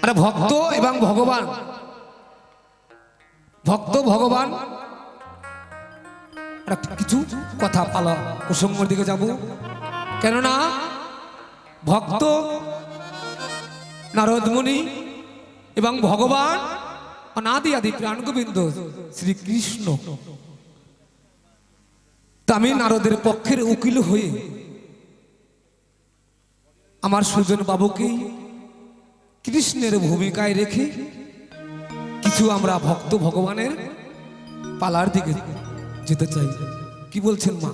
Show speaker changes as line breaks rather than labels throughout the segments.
আরে ভক্ত এবং ভগবান, ভক্ত ভগবান কিছু কথা পালা প্রসঙ্গের দিকে যাব। কেননা ভক্ত নারদ মুনি এবং ভগবান অনাদি আদি প্রাণ গোবিন্দ শ্রীকৃষ্ণ। তা আমি নারদের পক্ষের উকিল হয়ে আমার সুজন বাবুকে কৃষ্ণের ভূমিকায় রেখে কিছু আমরা ভক্ত ভগবানের পালার দিকে যেতে চাই। কি বলছেন মা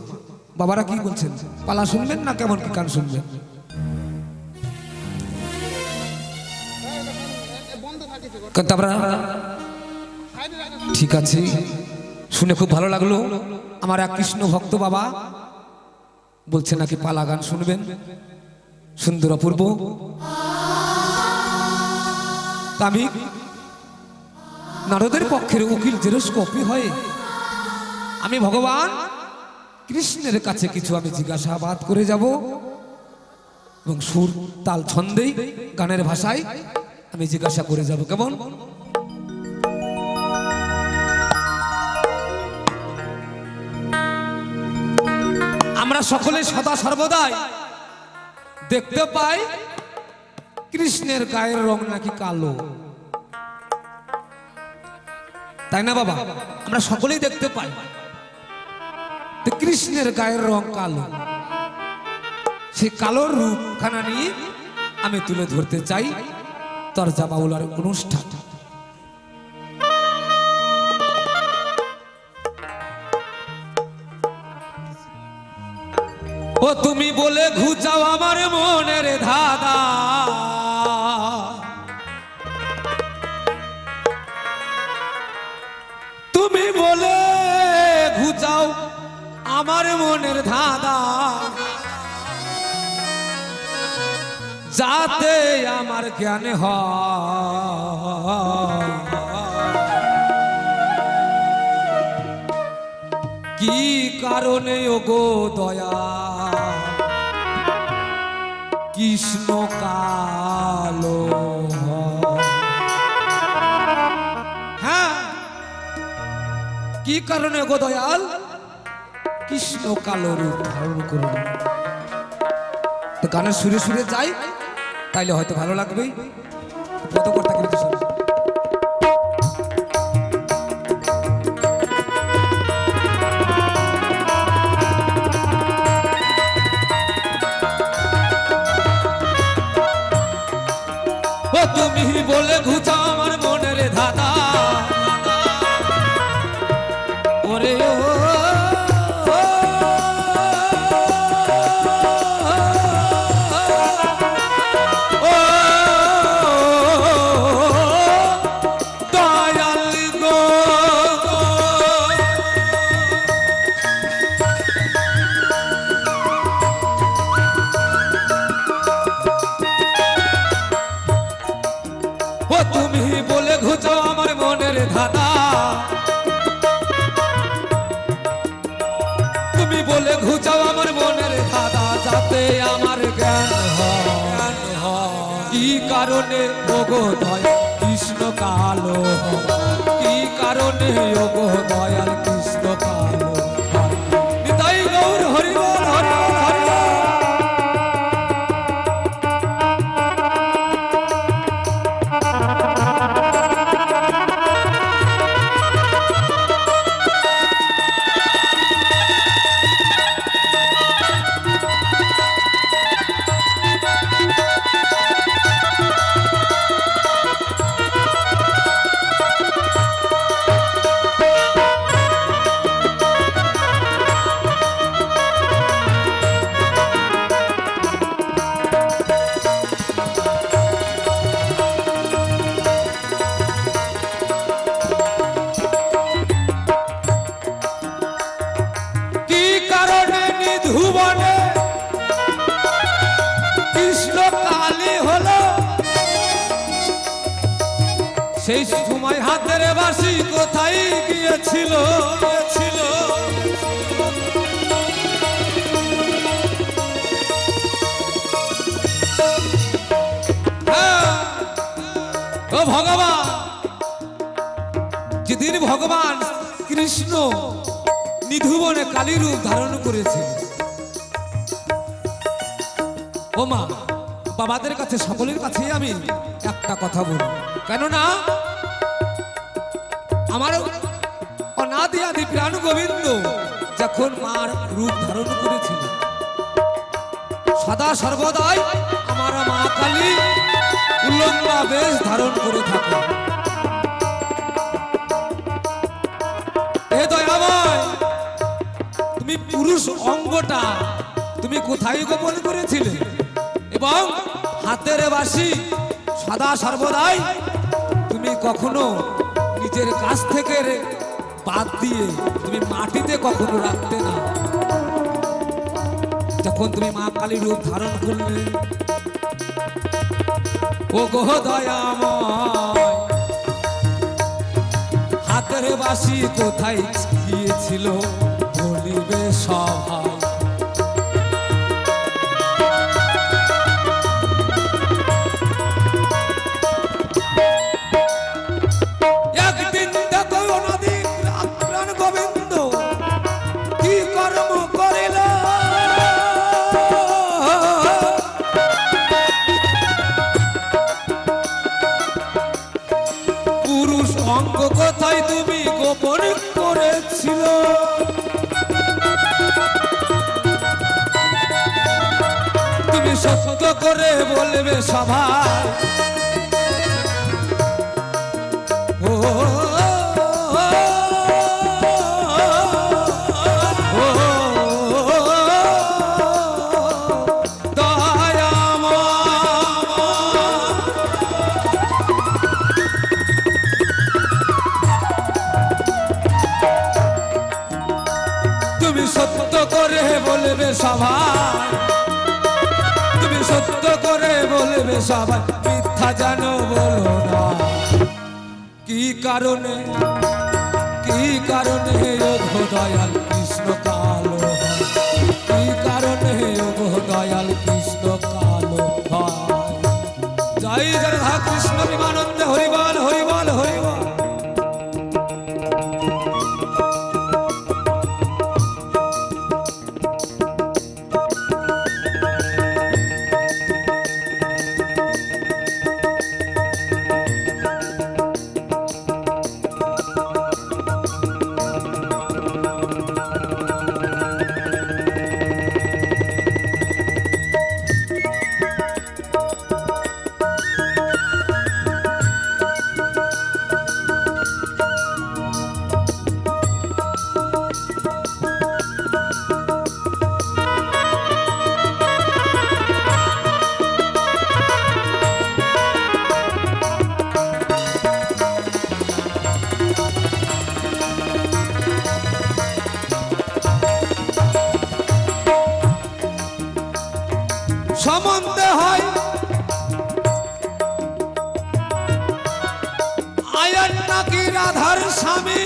বাবারা, কি বলছেন? পালা শুনবেন না কেমন কি গান শুনবেন? ঠিক আছে, শুনে খুব ভালো লাগলো। আমার এক কৃষ্ণ ভক্ত বাবা বলছে নাকি পালা গান শুনবেন, সুন্দর অপূর্ব। আমি নারদের পক্ষের উকিল জেরোস্কোপি হয়ে আমি ভগবান কৃষ্ণের কাছে কিছু আমি জিজ্ঞাসাবাদ করে যাব এবং সুর তাল ছন্দেই গানের ভাষায় আমি জিজ্ঞাসা করে যাব। কেমন? আমরা সকলে সদা সর্বদাই দেখতে পাই কৃষ্ণের গায়ের রং নাকি কালো, তাই না বাবা? আমরা সকলেই দেখতে পাই কৃষ্ণের গায়ের রং কালো। সেই কালোর রূপখানা নিয়ে আমি তুলে ধরতে চাই তরজা বাউলার অনুষ্ঠান। ও তুমি বলে ঘুচাও আমার মনের ধাঁধা, তুমি বলে ঘুচাও আমার মনের ধাঁধা, যাতে আমার জ্ঞান হয় কি কারণে ওগো দয়া কৃষ্ণ কালো। হ্যাঁ, কি কারণে ওগো দয়াল কৃষ্ণ কালো রূপ ধারণ করুন। তো গানের সুরে সুরে যাই, তাইলে হয়তো ভালো লাগবেই। পদকর্তা কিন্তু তুমি বলে ঘুচাও আমার মনের ধাঁধা, ওরে ও তুমি বলে ঘুচাও আমার মনের ধাঁধা, তুমি বলে ঘুচাও আমার মনের ধাঁধা, যাতে আমার জ্ঞান হয় কি কারণে ওগো দয়াল কৃষ্ণ কালো, কি কারণে ওগো দয়াল কৃষ্ণ কালো। নিতাই গৌর হরি বল হরি বল হরি বল। ভুবনে কৃষ্ণ কালী হলো, সেই সময় হাতের বাঁশি কোথায় গিয়েছিল? ভগবান যেদিন ভগবান কৃষ্ণ নিধুবনে কালী রূপ ধারণ করেছিল, ও মা, বাবাদের কাছে সকলের কাছে আমি একটা কথা বলি, কেননা আমার অনাদি আদি প্রাণ গোবিন্দ যখন মার রূপ ধারণ করেছিল, সদা সর্বদাই আমার মা কালী উলঙ্গা বেশ ধারণ করে থাকে। হে দয়াময়, তুমি পুরুষ অঙ্গটা তুমি কোথায় গোপন করেছিলে এবং হাতের বাঁশি সদা সর্বদাই তুমি কখনো নিজের কাছ থেকে বাদ দিয়ে তুমি মাটিতে কখনো রাখতে না। যখন তুমি মা কালী রূপ ধারণ করলে, ও গো দয়াময়, হাতের বাঁশি কোথায় গিয়েছিল বলিবে সবাই। একদিন দেখো অনাদি প্রাণ গোবিন্দ কি কর্ম করিল, পুরুষ অঙ্গ কোথায় তুমি গোপন করেছিল। তুমি সত্য করে বলবে সবাই, ও তুমি সত্য করে বলবে সবাই, তুমি সত্য করে বলবে সবাই, মিথ্যা জানো বলো না। কি কারণে, কি কারণে ওগো দয়াল কৃষ্ণ কালো হয়, কি কারণে ওগো দয়াল কৃষ্ণ কালো হয়। জয় জয় রাধা কৃষ্ণ বিমানন্দে, হরিবল হরিবল হরিবল। সম্বন্ধে হয় আয়ান নাকি রাধার স্বামী,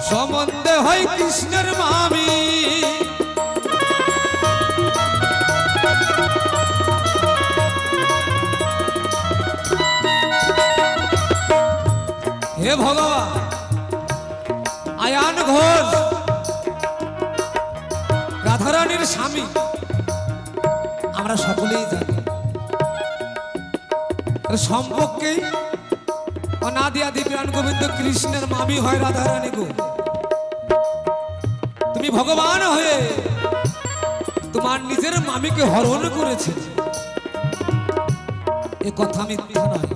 সম্বন্ধে হয় কৃষ্ণের মামি। হে ভগবান, আয়ান ঘোষ রাধারানীর স্বামী আমরা সকলেই জানি। সম্পর্কে অনাদি আদি প্রাণ গোবিন্দ কৃষ্ণের মামি হয় রাধারানী গো। তুমি ভগবান হয়ে তোমার নিজের মামিকে হরণ করেছে, এ কথা মিথ্যা নয়।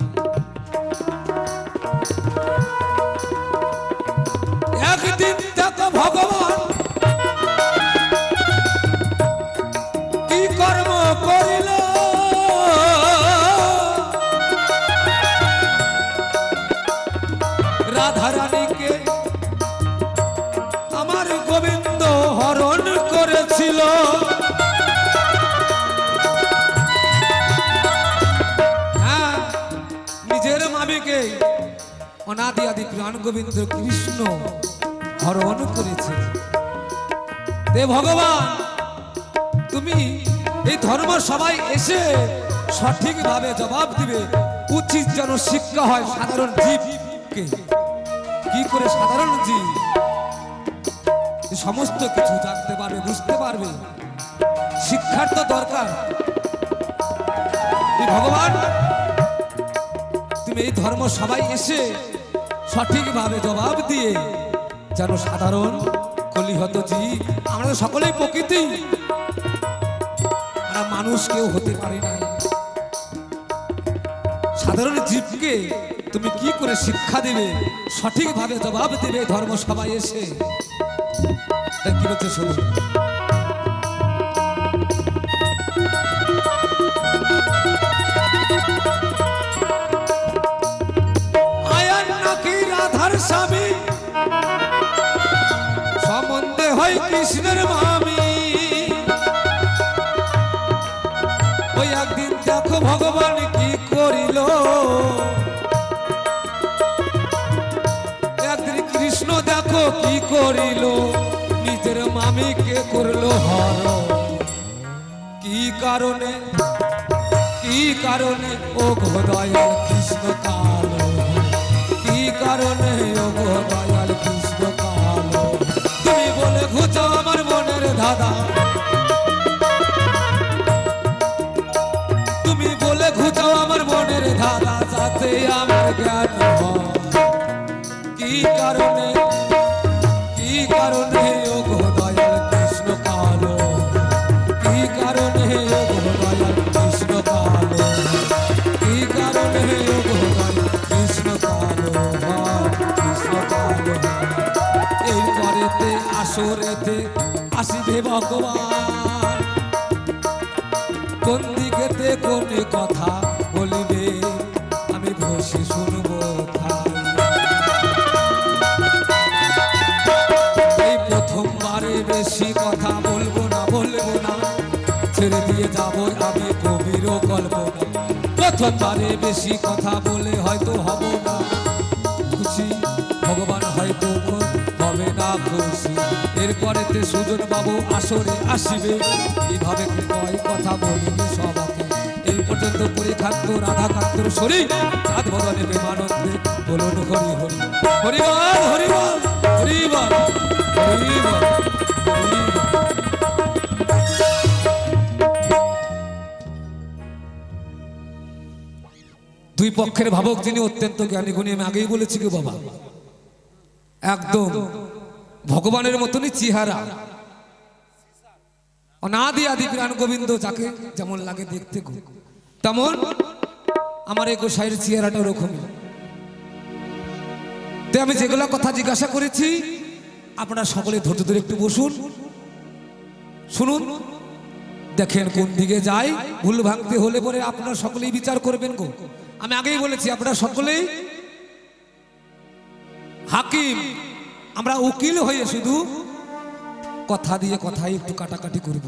একদিন দেখো ভগবান কি কর্ম করিল, রাধারানীকে আমার গোবিন্দ হরণ করেছিল। হ্যাঁ, নিজের মামিকে অনাদি আদি প্রাণ গোবিন্দ কৃষ্ণ হরণ করেছে। দে ভগবান, তুমি এই ধর্ম সবাই এসে সঠিকভাবে জবাব দিবে। উচিত যেন শিক্ষা হয় সাধারণ জীবকে। কি করে সাধারণ জীব সমস্ত কিছু জানতে পারবে, বুঝতে পারবে? শিক্ষার তো দরকার। ভগবান তুমি এই ধর্ম সবাই এসে সঠিকভাবে জবাব দিয়ে যেন সাধারণ কলিহত জীব, আমরা তো সকলেই প্রকৃতি, আমরা মানুষ কেউ হতে পারি না। সাধারণ জীবকে তুমি কি করে শিক্ষা দেবে, সঠিকভাবে জবাব দেবে ধর্ম সবাই এসে? তাই কি বলছে শুনুন। আয়ান নাকি রাধার স্বামী, সম্বন্ধে হয় কৃষ্ণের মামি। ওই একদিন দেখো ভগবান কি করিল, একদিন কৃষ্ণ দেখো কি করিল, নিজের মামিকে করলো হর। কি কারণে, কি কারণে ও দয়াল কৃষ্ণ কালো, কি কারণে ও দয়াল কৃষ্ণ কালো? তুমি বলে ঘুচাও আমার মনের ধাঁধা, তুমি বলে ঘুচাও আমার মনের ধাঁধা, যাতে আমার জ্ঞান হয়। কি কারণে, কি কারণে ও দয়াল কৃষ্ণ কালো, কি কারণে ও দয়াল কৃষ্ণ কালো, কি কারণে ও দয়াল কৃষ্ণ কালো, কৃষ্ণ কালো। এরপরেতে আসরেতে আসিবে ভগবান, কোন দিকেতে কোন কথা বলিবে আমি বসে শুনবো। এই প্রথমবারে বেশি কথা বলবো না, বলবো না, ছেড়ে দিয়ে যাবো আমি কবির কল্পনা। প্রথমবারে বেশি কথা বলে হয়তো হব না খুশি, ভগবান হয়তো হবে না খুশি। এরপরেতে সুজন বাবু আসরে আসিবে, এইভাবে কয় কথা বলিবে সবাকে। এই পর্যন্ত পরীক্ষান্ত রাধাকান্তর শরীর চাঁদ বদনে প্রেমানন্দে বলুন হরি হরি, হরিবল হরিবল হরিবল হরিবল হরিবল। দুই পক্ষের ভাবক যিনি অত্যন্ত জ্ঞানী গুণী, আমি আগেই বলেছি কি বাবা, একদম ভগবানের মতনই চেহারা, অনাদি আদি প্রাণ গোবিন্দ যাকে যেমন লাগে দেখতে তেমন আমার এই গোসাইয়ের চেহারাটা ওরকমই। তো আমি যেগুলো কথা জিজ্ঞাসা করেছি আপনারা সকলে ধৈর্য ধরে একটু বসুন, শুনুন, দেখেন কোন দিকে যায়। ভুল ভাঙতে হলে পরে আপনারা সকলেই বিচার করবেন গো। আমি আগেই বলেছি আপনারা সকলেই হাকিম, আমরা উকিল হয়ে শুধু কথা দিয়ে কথাই একটু কাটাকাটি করব,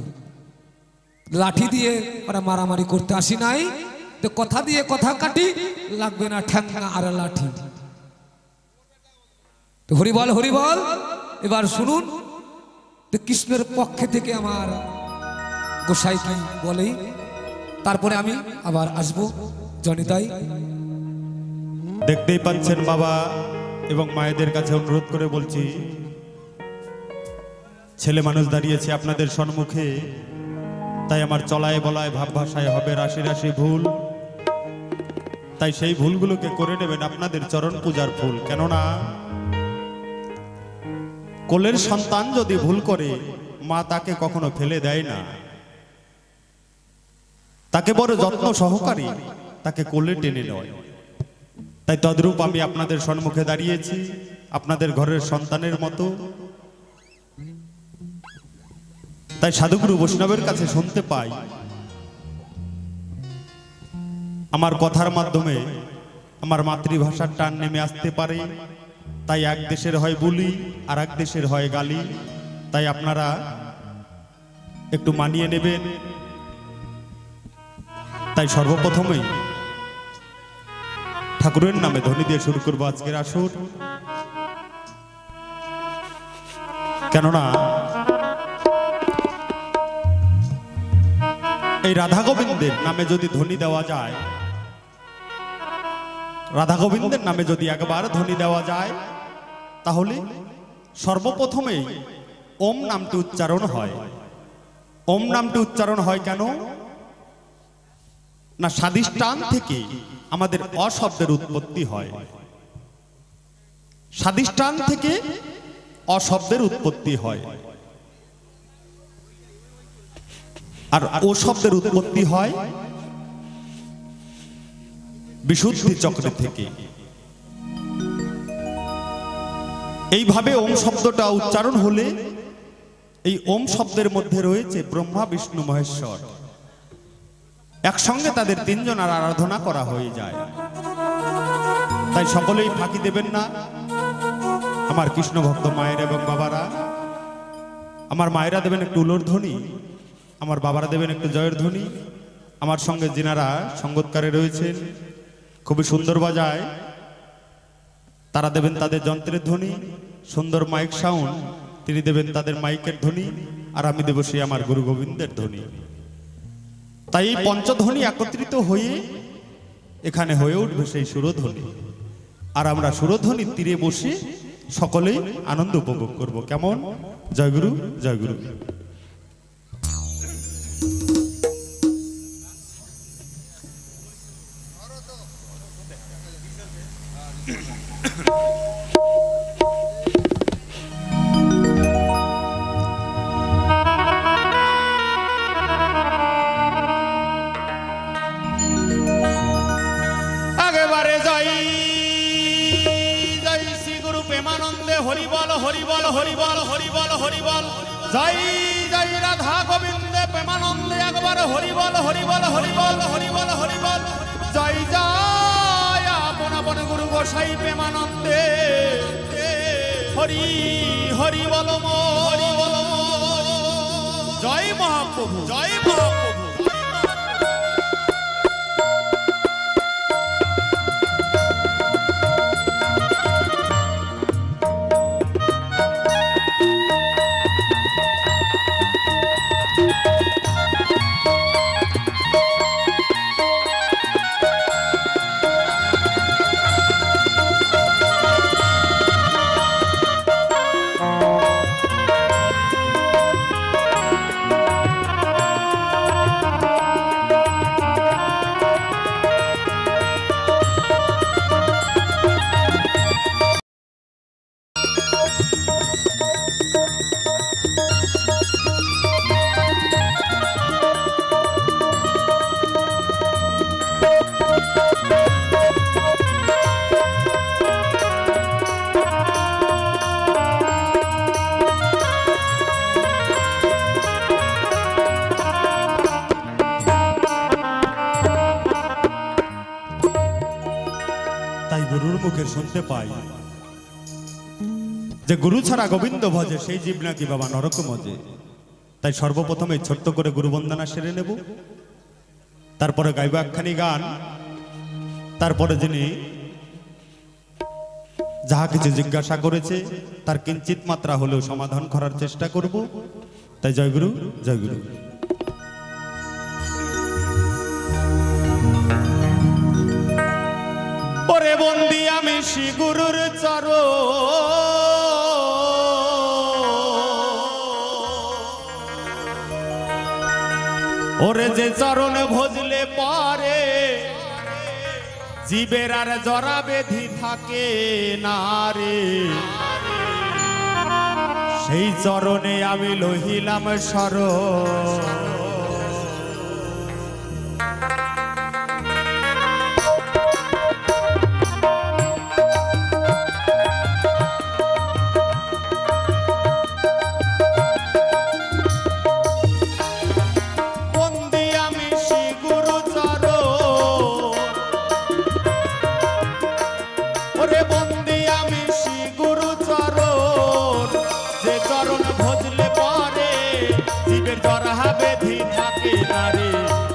লাঠি দিয়ে ওরা মারামারি করতে আসি নাই। তো কথা দিয়ে কথা কাটি, লাগবে না ঠ্যাঙ্গা আর লাঠি। তো হরিবল হরিবল। এবার শুনুন তো কৃষ্ণের পক্ষে থেকে আমার গোসাই কি বলে, তারপরে আমি আবার আসবো জনিতাই।
দেখতেই পাচ্ছেন বাবা এবং মায়েদের কাছে অনুরোধ করে বলছি, ছেলে মানুষ দাঁড়িয়েছে আপনাদের সম্মুখে, তাই আমার চলায় বলায় ভাব ভাষায় হবে রাশি রাশি ভুল। তাই সেই ভুলগুলোকে করে নেবেন আপনাদের চরণ পূজার ফুল। কেননা কোলের সন্তান যদি ভুল করে মা তাকে কখনো ফেলে দেয় না, তাকে বড় যত্ন সহকারী তাকে কোলে টেনে নেয়। তাই তদ্রূপ আমি আপনাদের সম্মুখে দাঁড়িয়েছি আপনাদের ঘরের সন্তানের মতো। তাই সাধুগুরু বৈষ্ণবের কাছে শুনতে পাই, আমার কথার মাধ্যমে আমার মাতৃভাষার টান নেমে আসতে পারে। তাই এক দেশের হয় বুলি আর এক দেশের হয় গালি, তাই আপনারা একটু মানিয়ে নেবেন। তাই সর্বপ্রথমেই ঠাকুরের নামে ধ্বনি দিয়ে শুরু করবো আজকের আসর। কেননা তাই রাধা গোবিন্দের নামে যদি ধ্বনি দেওয়া যায়, রাধা গোবিন্দের নামে যদি একবার ধ্বনি দেওয়া যায়, তাহলে সর্বপ্রথমেই ওম নামটি উচ্চারণ হয়। ওম নামটি উচ্চারণ হয় কেন না, স্বাধিষ্ঠান থেকে আমাদের অশব্দের উৎপত্তি হয়। স্বাধিষ্ঠান থেকে অশব্দের উৎপত্তি হয়, আর ও শব্দের উৎপত্তি হয় বিশুদ্ধি চক্র থেকে। এইভাবে ওম শব্দটা উচ্চারণ হলে এই ওম শব্দের মধ্যে রয়েছে ব্রহ্মা বিষ্ণু মহেশ্বর, একসঙ্গে তাদের তিনজনের আরাধনা করা হয়ে যায়। তাই সকলেই ফাঁকি দেবেন না আমার কৃষ্ণ ভক্ত মায়ের এবং বাবারা। আমার মায়েরা দেবেন একটু উলোর ধ্বনি, আমার বাবারা দেবেন একটু জয়ের ধ্বনি। আমার সঙ্গে যিনারা সঙ্গতকারে রয়েছেন খুবই সুন্দর বাজায়, তারা দেবেন তাদের যন্ত্রের ধ্বনি, সুন্দর মাইক সাউন্ড, তিনি দেবেন তাদের মাইকের ধ্বনি, আর আমি দেব সেই আমার গুরু গোবিন্দের ধ্বনি। তাই এই পঞ্চধ্বনি একত্রিত হয়ে এখানে হয়ে উঠবে সেই সুরধ্বনি, আর আমরা সুরধ্বনির তীরে বসে সকলেই আনন্দ উপভোগ করব। কেমন? জয়গুরু, জয়গুরু।
হরি বল হরি বল হরি বল হরি বল হরি বল, জয় জয় রাধা গোবিন্দে প্রেমানন্দে একবার হরি বল হরি বল হরি বল হরি বল হরি বল, জয় জয় আপন আপন গুরু গোসাই প্রেমানন্দে হরি হরি বল হরি বল, জয় মহাপ্রভু, জয় মহাপ্রভু।
শুনতে পাই যে গুরু ছাড়া গোবিন্দ ভজে সেই জীব নাকি বাবা নরক মজে। তাই সর্বপ্রথমে ছোট্ট করে গুরু বন্দনা সেরে নেব, তারপরে গাইব একখানি গান, তারপরে যিনি যাহা কিছু জিজ্ঞাসা করেছে তার কিঞ্চিত মাত্রা হলেও সমাধান করার চেষ্টা করব। তাই জয় গুরু, জয় গুরু।
ওরে বন্দি আমি শ্রী গুরুর চরণ, ওরে যে চরণ ভজলে পরে জীবের আর জরা বেধি থাকে না রে, সেই চরণে আমি লহিলাম শরণ।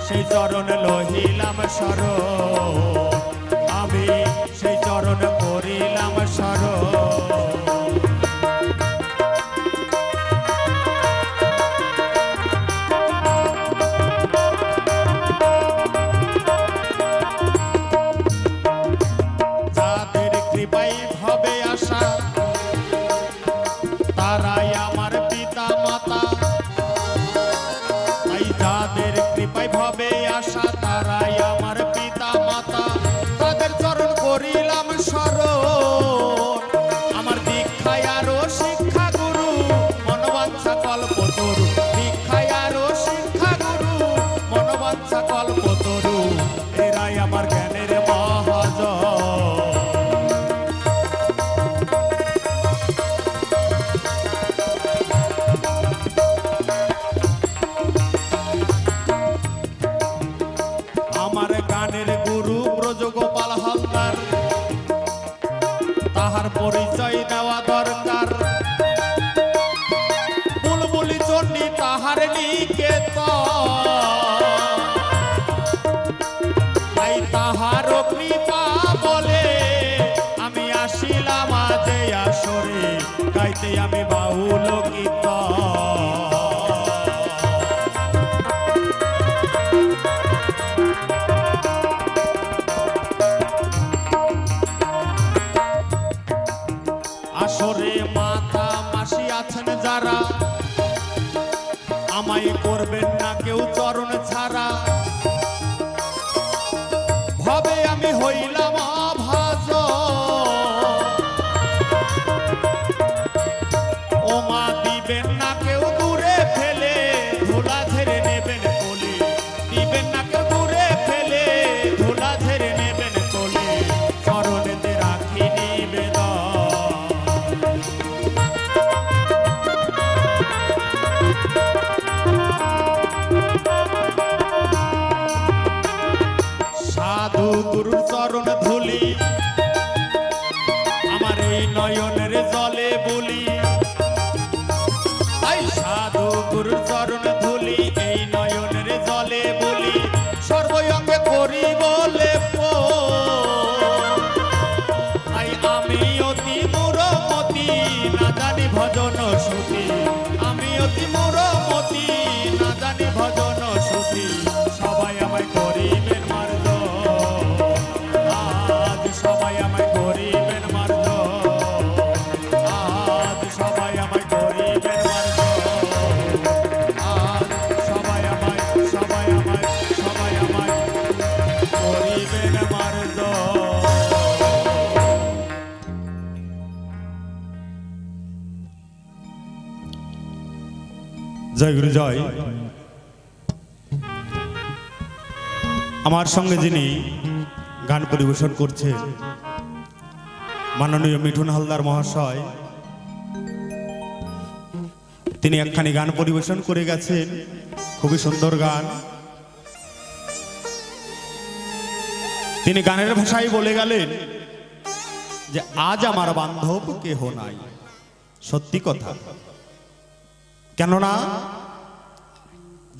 সেই চরণ লহিলাম শরণ, আমি সেই চরণ করিলাম শরণ। তরু দীক্ষায় আরো শিক্ষা গুরু মনোবাঞ্ছা কল্প তরু এরাই আমার জ্ঞানের মহাজন। আমার গানের গুরু ব্রজগোপাল হালদার তাহার পরিচয় দেওয়া দরকার। বুলবুলি চণ্ডী তাহার নিকেতন তাই তাহার কৃপা বলে আমি আসিলাম আজ এই আসরে গাইতে আমি বাউল কীর্তন। আসরে মাতা মাসি আছেন যারা আমায় করবেন না কেউ চরণ ছাড়া ভাবে আমি হইলাম আভাজ। ও মা দিবেন না কেউ দূরে ফেলে ধুলা ঝেড়ে নেবেন কোলে দিবেন না কেউ দূরে ফেলে ধুলা ঝেড়ে নেবেন কোলে চরণেতে রাখি নিবেদন। সাধু গুরুর চরণ ধুলি আমার এই নয়নের জলে বলি তাই সাধু গুরুর চরণ ধুলি এই নয়নের জলে বলি সর্বঙ্গে করি বলে তাই আমি অতি মূঢ়মতি না জানি ভজন শ্রুতি আমি অতি মূঢ়মতি না জানি ভজন শ্রুতি সবাই আমায় করিবেন মার্জ আজ সবাই আমায় করিবেন মার্জ আজ সবাই আমায় করিবেন মার্জ আজ সবাই আমায় করিবেন মার্জ।
জয় গুরু জয়। আমার সঙ্গে যিনি গান পরিবেশন করছেন মাননীয় মিঠুন হালদার মহাশয়, তিনি একখানি গান পরিবেশন করে গেছেন, খুবই সুন্দর গান। তিনি গানের ভাষায় বলে গেলেন যে আজ আমার বান্ধব কেহ নাই। সত্যি কথা, কেননা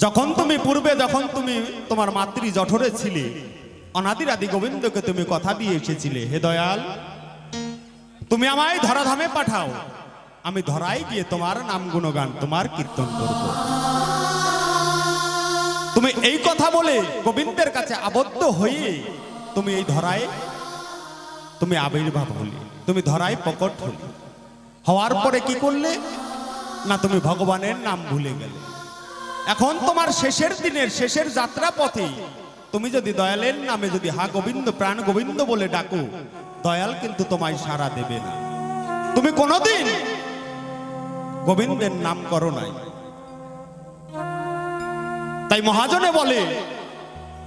যখন তুমি পূর্বে যখন তুমি তোমার মাতৃ জঠরে ছিলে অনাদির আদি গোবিন্দকে তুমি কথা দিয়ে এসেছিলে, হে দয়াল তুমি আমায় ধরাধামে পাঠাও, আমি ধরাই গিয়ে তোমার নাম গুণগান তোমার কীর্তন করব। তুমি এই কথা বলে গোবিন্দের কাছে আবদ্ধ হয়ে তুমি এই ধরায় তুমি আবির্ভাব হলে, তুমি ধরায় প্রকট হলে। হওয়ার পরে কি করলে না, তুমি ভগবানের নাম ভুলে গেলে। এখন তোমার শেষের দিনের শেষের যাত্রা পথে তুমি যদি দয়ালের নামে যদি হা গোবিন্দ প্রাণ গোবিন্দ বলে ডাকো, দয়াল কিন্তু তোমায় সাড়া দেবে না। তুমি কোনোদিন গোবিন্দের নাম করো নাই। তাই মহাজনে বলে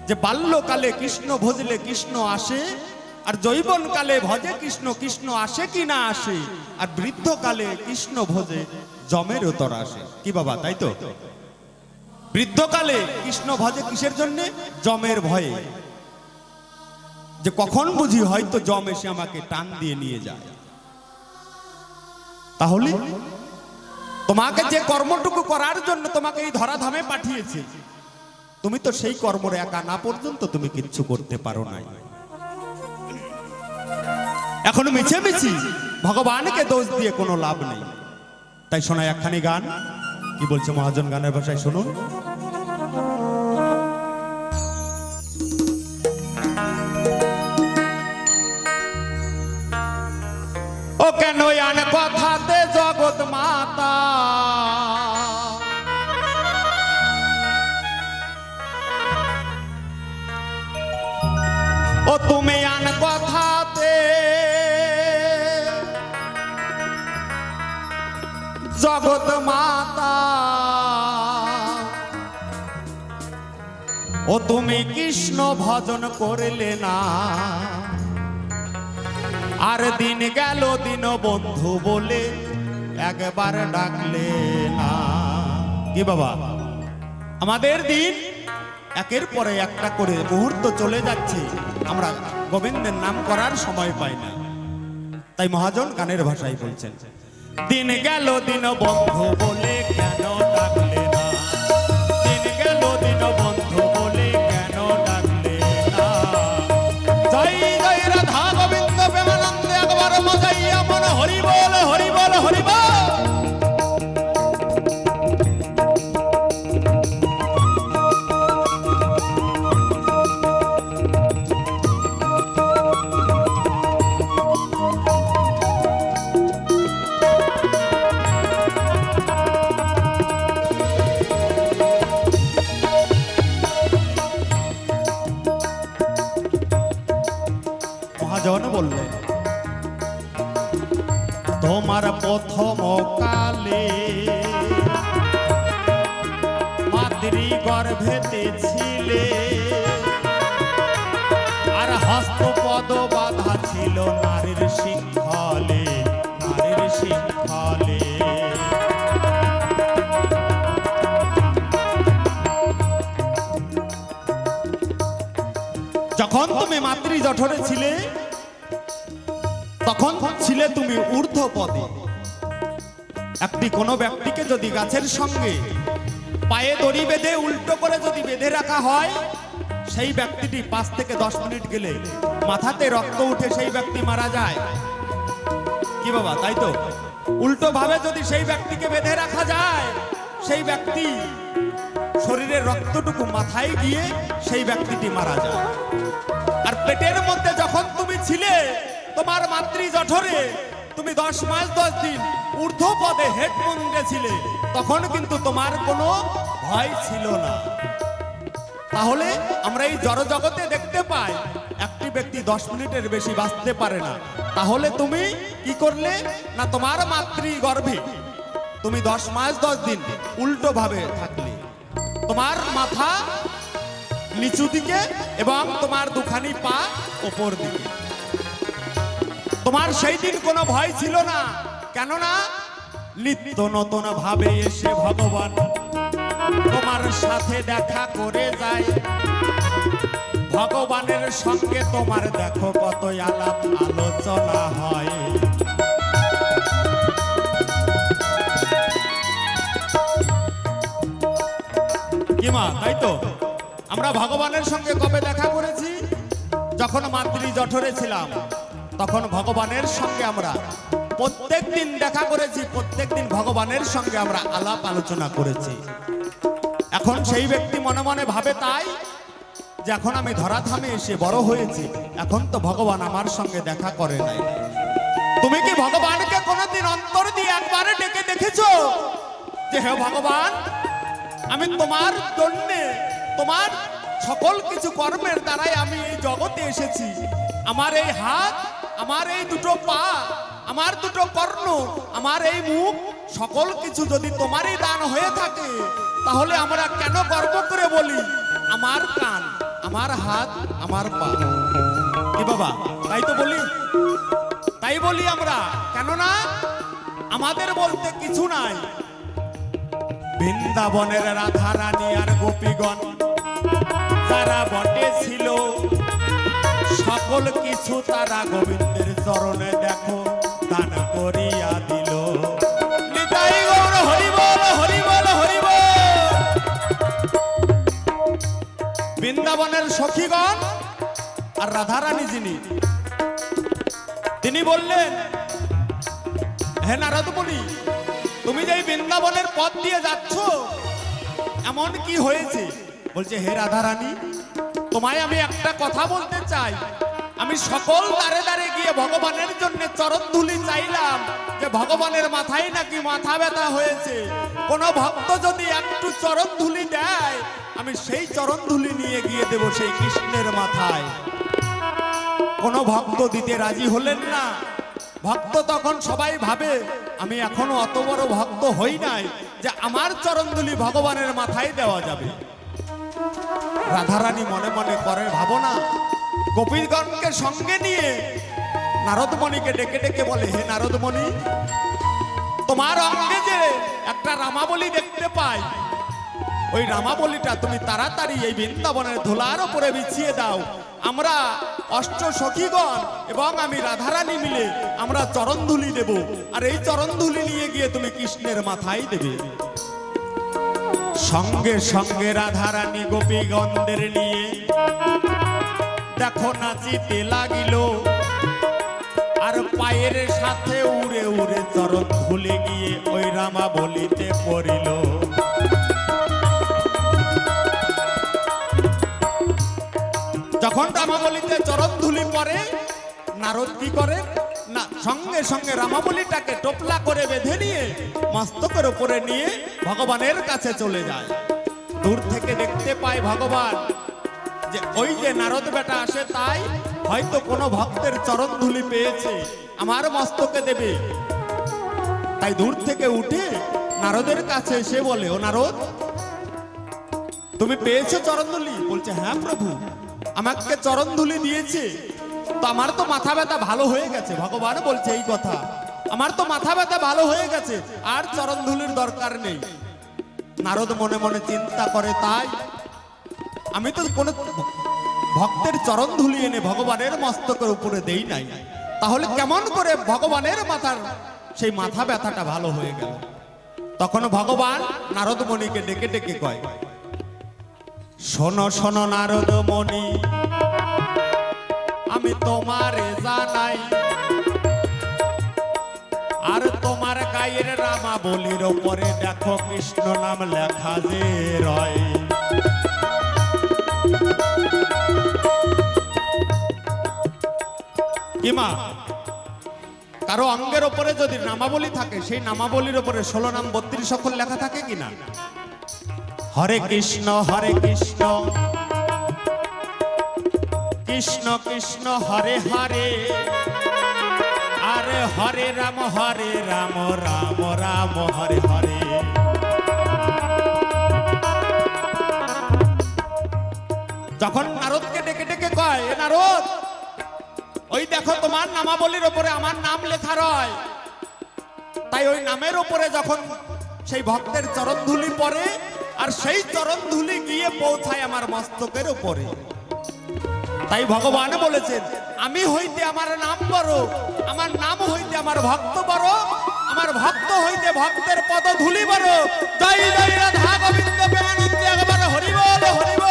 যে বাল্যকালে কৃষ্ণ ভজলে কৃষ্ণ আসে, আর যৌবন কালে ভজে কৃষ্ণ কৃষ্ণ আসে কি না আসে, আর বৃদ্ধকালে কৃষ্ণ ভজে জমের উত্তর আসে। কি বাবা, তাই তো? বৃদ্ধকালে কৃষ্ণ ভজে কিসের জন্যে? জমের ভয়ে, যে কখন বুঝি হয়তো জম এসে আমাকে টান দিয়ে নিয়ে যায়। তাহলে তোমাকে যে কর্মটুকু করার জন্য তোমাকে এই ধরাধামে পাঠিয়েছে, তুমি তো সেই কর্মরে একা না পর্যন্ত তুমি কিচ্ছু করতে পারো নাই। এখন মিছেমিছি ভগবানকে দোষ দিয়ে কোনো লাভ নেই। তাই শোনায় একখানি গান, কি বলছে মহাজন গানের ভাষায় শুনুন।
ও কেন আন কথাতে জগৎ মাতা ও তুমি আন কথাতে জগৎ মাতা ও তুমি কৃষ্ণ ভজন করলে না, আর দিন গেল দিন বন্ধু বলে একবার ডাকলে না। কি বাবা, আমাদের দিন একের পরে একটা করে মুহূর্ত চলে যাচ্ছে, আমরা গোবিন্দের নাম করার সময় পাই না। তাই মহাজন গানের ভাষায় বলছেন, দিন গেল দিন বন্ধু বলে কেন ডাকলে না, দিন গেল দিন বন্ধু বলে কেন ডাকলে না। জয় জয় রাধা গোবিন্দ প্রেমানন্দে একবার মজাইয়া মন হরি বল হরি বল হরি বল। মহাজন বললেন, তোমার প্রথম কালে মাতৃ গর্ভেতে ছিলে, আর হস্তপদ বাধা ছিল নারীর শৃঙ্খলে, নারীর শৃঙ্খলে। যখন তুমি মাতৃ জঠরে ছিলে তখন ছিলে তুমি ঊর্ধ্ব পদে। একটি কোনো ব্যক্তিকে যদি গাছের সঙ্গে পায়ে দড়ি বেঁধে উল্টো করে যদি বেঁধে রাখা হয়, সেই ব্যক্তিটি 5 থেকে 10 মিনিট গেলে মাথাতে রক্ত উঠে সেই ব্যক্তি মারা যায়। কি বাবা, তাই তো? উল্টো ভাবে যদি সেই ব্যক্তিকে বেঁধে রাখা যায়, সেই ব্যক্তি শরীরের রক্তটুকু মাথায় গিয়ে সেই ব্যক্তিটি মারা যায়। আর পেটের মধ্যে যখন তুমি ছিলে তোমার মাতৃ জঠরে, তুমি 10 মাস 10 দিন ঊর্ধ্ব পদে হেড মুন্ডে ছিলে, তখন কিন্তু তোমার কোনো ভয় ছিল না। তাহলে আমরা এই জড় জগতে দেখতে পাই একটি ব্যক্তি 10 মিনিটের বেশি বাঁচতে পারে না। তাহলে তুমি কি করলে না, তোমার মাতৃ গর্ভে তুমি 10 মাস 10 দিন উল্টো ভাবে থাকলে, তোমার মাথা নিচু দিকে এবং তোমার দুখানি পা ওপর দিকে। তোমার সেই দিন কোনো ভয় ছিল না, কেননা নিত্য নতুন ভাবে এসে ভগবান তোমার সাথে দেখা করে যায়। ভগবানের সঙ্গে তোমার দেখো কত আলাপ আলোচনা হয়। কি মা, তাই তো? আমরা ভগবানের সঙ্গে কবে দেখা করেছি? যখন মাতৃ জঠরে ছিলাম, তখন ভগবানের সঙ্গে আমরা প্রত্যেক দিন দেখা করেছি, প্রত্যেক দিন ভগবানের সঙ্গে আমরা আলাপ আলোচনা করেছি। এখন সেই ব্যক্তি মনে মনে ভাবে তাই যে এখন আমি ধরাধামে এসে বড় হয়েছি, এখন তো ভগবান আমার সঙ্গে দেখা করে নাই। তুমি কি ভগবানকে কোনোদিন অন্তর দিয়ে একবারে ডেকে দেখেছো যে হে ভগবান, আমি তোমার জন্যে, তোমার সকল কিছু কর্মের দ্বারাই আমি এই জগতে এসেছি। আমার এই হাত, আমার এই দুটো পা, আমার দুটো কর্ণ, আমার এই মুখ, সকল কিছু যদি তোমারই দান হয়ে থাকে, তাহলে আমরা কেন গর্ব করে বলি আমার কান, আমার হাত, আমার পা? কি বাবা, তাই তো বলি? তাই বলি আমরা, কেননা আমাদের বলতে কিছু নাই। বৃন্দাবনের রাধা রানী আর গোপীগণ যারা বটে ছিল, সকল কিছু তারা গোবিন্দের চরণে দেখো দান করিয়া দিল। নিতাই গৌর হরি বল হরি বল হরি বল। বৃন্দাবনের সখীগণ আর রাধারানী যিনি, তিনি বললেন, হে নারদ মুনি, তুমি যে বৃন্দাবনের পথ দিয়ে যাচ্ছ, এমন কি হয়েছে? বলছে, হে রাধারানী, তোমায় আমি একটা কথা বলতে চাই। আমি সকল দাঁড়ে দাঁড়ে গিয়ে ভগবানের জন্য চরণ ধুলি চাইলাম, যে ভগবানের মাথায় নাকি মাথা ব্যথা হয়েছে। কোন ভক্ত যদি একটু চরণ ধুলি দেয়, আমি সেই চরণ ধুলি নিয়ে গিয়ে দেব সেই কৃষ্ণের মাথায়। কোন ভক্ত দিতে রাজি হলেন না। ভক্ত তখন সবাই ভাবে আমি এখনো অত বড় ভক্ত হই নাই যে আমার চরণ ধুলি ভগবানের মাথায় দেওয়া যাবে। রাধারানী মনে মনে করে ভাবনা, গোপীগণকে সঙ্গে নিয়ে নারদমণিকে ডেকে ডেকে বলে, হে নারদমণি, তোমার অঙ্গে যে একটা রামাবলী দেখতে পাই, ওই রামাবলীটা তুমি তাড়াতাড়ি এই বৃন্দাবনের ধুলার উপরে বিছিয়ে দাও। আমরা অষ্ট সখীগণ এবং আমি রাধারানী মিলে আমরা চরণধুলি দেব, আর এই চরণধুলি নিয়ে গিয়ে তুমি কৃষ্ণের মাথায় দেবে। সঙ্গে সঙ্গে রাধারানী গোপীগণদের নিয়ে দেখো নাচিতে লাগিল, আর পায়ের সাথে উড়ে উড়ে চরণ ধুলে গিয়ে ওই রামাবলীতে পড়িল। যখন রামাবলীতে চরণ ধুলি পরে, নারদ কি করে না, সঙ্গে সঙ্গে রামাবলীটাকে টোপলা করে বেঁধে নিয়ে মস্তকের উপরে নিয়ে ভগবানের কাছে চলে যায়। দূর থেকে দেখতে পায় ভগবান যে ওই যে নারদ বেটা আসে, তাই হয়তো কোনো ভক্তের চরণ ধুলি পেয়েছে, আমার মস্তকে দেবে। তাই দূর থেকে উঠে নারদের কাছে এসে বলে, ও নারদ, তুমি পেয়েছো চরণ ধুলি? বলছে, হ্যাঁ প্রভু, আমাকে চরণ ধুলি দিয়েছে, তো আমার তো মাথা ব্যথা ভালো হয়ে গেছে। ভগবান বলছে এই কথা, আমার তো মাথা ব্যথা ভালো হয়ে গেছে, আর চরণ ধুলির দরকার নেই। নারদ মনে মনে চিন্তা করে, তাই আমি তো কোনো ভক্তের চরণ ধুলি এনে ভগবানের মস্তকের উপরে দেই নাই, তাহলে কেমন করে ভগবানের মাথার সেই মাথা ব্যথাটা ভালো হয়ে গেল? তখন ভগবান নারদমণিকে ডেকে ডেকে কয়, শোনো শোনো নারদমণি, আমি তোমারে জানাই, আর তোমার গায়ের রামাবলীর ওপরে দেখো কৃষ্ণ নাম লেখা যে রয়। কিমা কারো অঙ্গের ওপরে যদি নামাবলী থাকে, সেই নামাবলীর ওপরে 16 নাম 32 অক্ষর লেখা থাকে কিনা? হরে কৃষ্ণ কৃষ্ণ কৃষ্ণ হরে হরে, আরে হরে রাম রাম রাম হরে হরে। যখন নারদকে ডেকে ডেকে কয়, এ নারদ, ওই দেখো তোমার নামাবলীর ওপরে আমার নাম লেখা রয়। তাই ওই নামের ওপরে যখন সেই ভক্তের চরণধুলি পড়ে, আর সেই চরণধুলি গিয়ে পৌঁছায় আমার মস্তকের উপরে। তাই ভগবান বলেছেন, আমি হইতে আমার নাম বড়, আমার নাম হইতে আমার ভক্ত বড়, আমার ভক্ত হইতে ভক্তের পদধূলি বড়। জয় জয় রাধা গোবিন্দ প্রেমানন্দে একবার হরি বল হরি বল।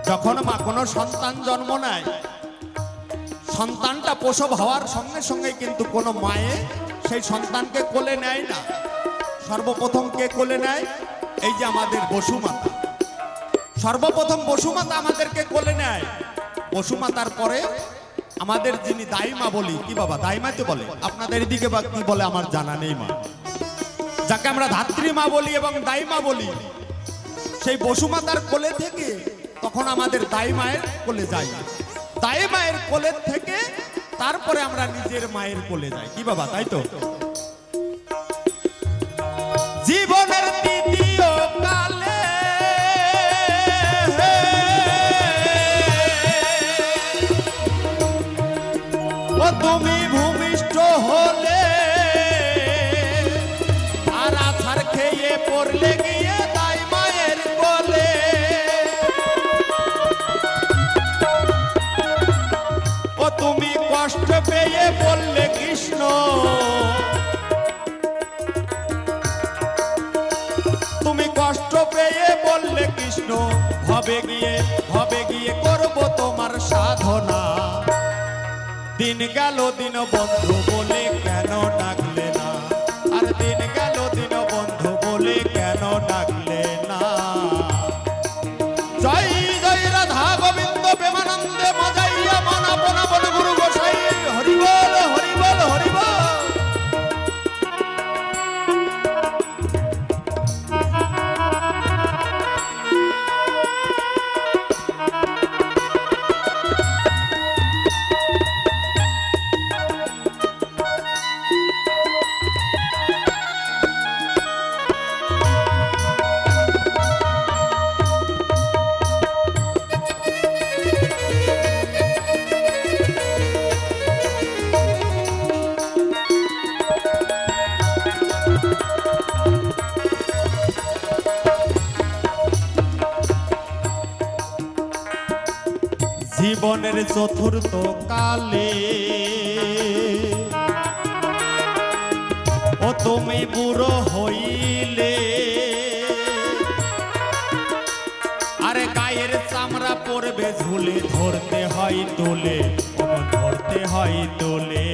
যখন মা কোনো সন্তান জন্ম নেয়, সন্তানটা প্রসব হওয়ার সঙ্গে সঙ্গে কিন্তু কোনো মায়ে সেই সন্তানকে কোলে নেয় না। সর্বপ্রথম কে কোলে নেয়? এই যে আমাদের বসুমাতা। সর্বপ্রথম বসুমাতা আমাদেরকে কোলে নেয়। বসুমাতার পরে আমাদের যিনি দাইমা বলি, কি বাবা দাইমাতে বলে, আপনাদের এদিকে বা কি বলে আমার জানা নেই, মা যাকে আমরা ধাত্রী মা বলি এবং দাইমা বলি, সেই বসুমাতার কোলে থেকে তখন আমাদের দাই মায়ের কোলে যাই। দাই মায়ের কোলের থেকে তারপরে আমরা নিজের মায়ের কোলে যাই, কি বাবা, তাই তো? জীবনের দ্বিতীয় কালে ও তুমি ভূমিষ্ঠ হলে, আর আছাড় খেয়ে পড়লে গিয়ে দাই মায়ের কোলে। ও তুমি কষ্ট পেয়ে বললে কৃষ্ণ, তুমি কষ্ট পেয়ে বললে কৃষ্ণ, ভবে গিয়ে করব তোমার সাধনা। দিন গেল দিন বন্ধু বলে কেন ডাকলে না, আর দিন গেল দিন বন্ধু বলে কেন ডাকলে না। জয় জয় রাধা গোবিন্দ প্রেমানন্দে মজাইয়া মন আপন আপন গুরু গোসাই। হরি বল হরি বল হরি বল। জীবনের চতুর্থ কালে ও তুমি বুড়ো হইলে, আরে গায়ের চামড়া পড়বে ঝুলে, ধরতে হয় তোলে ধরতে হয় তোলে।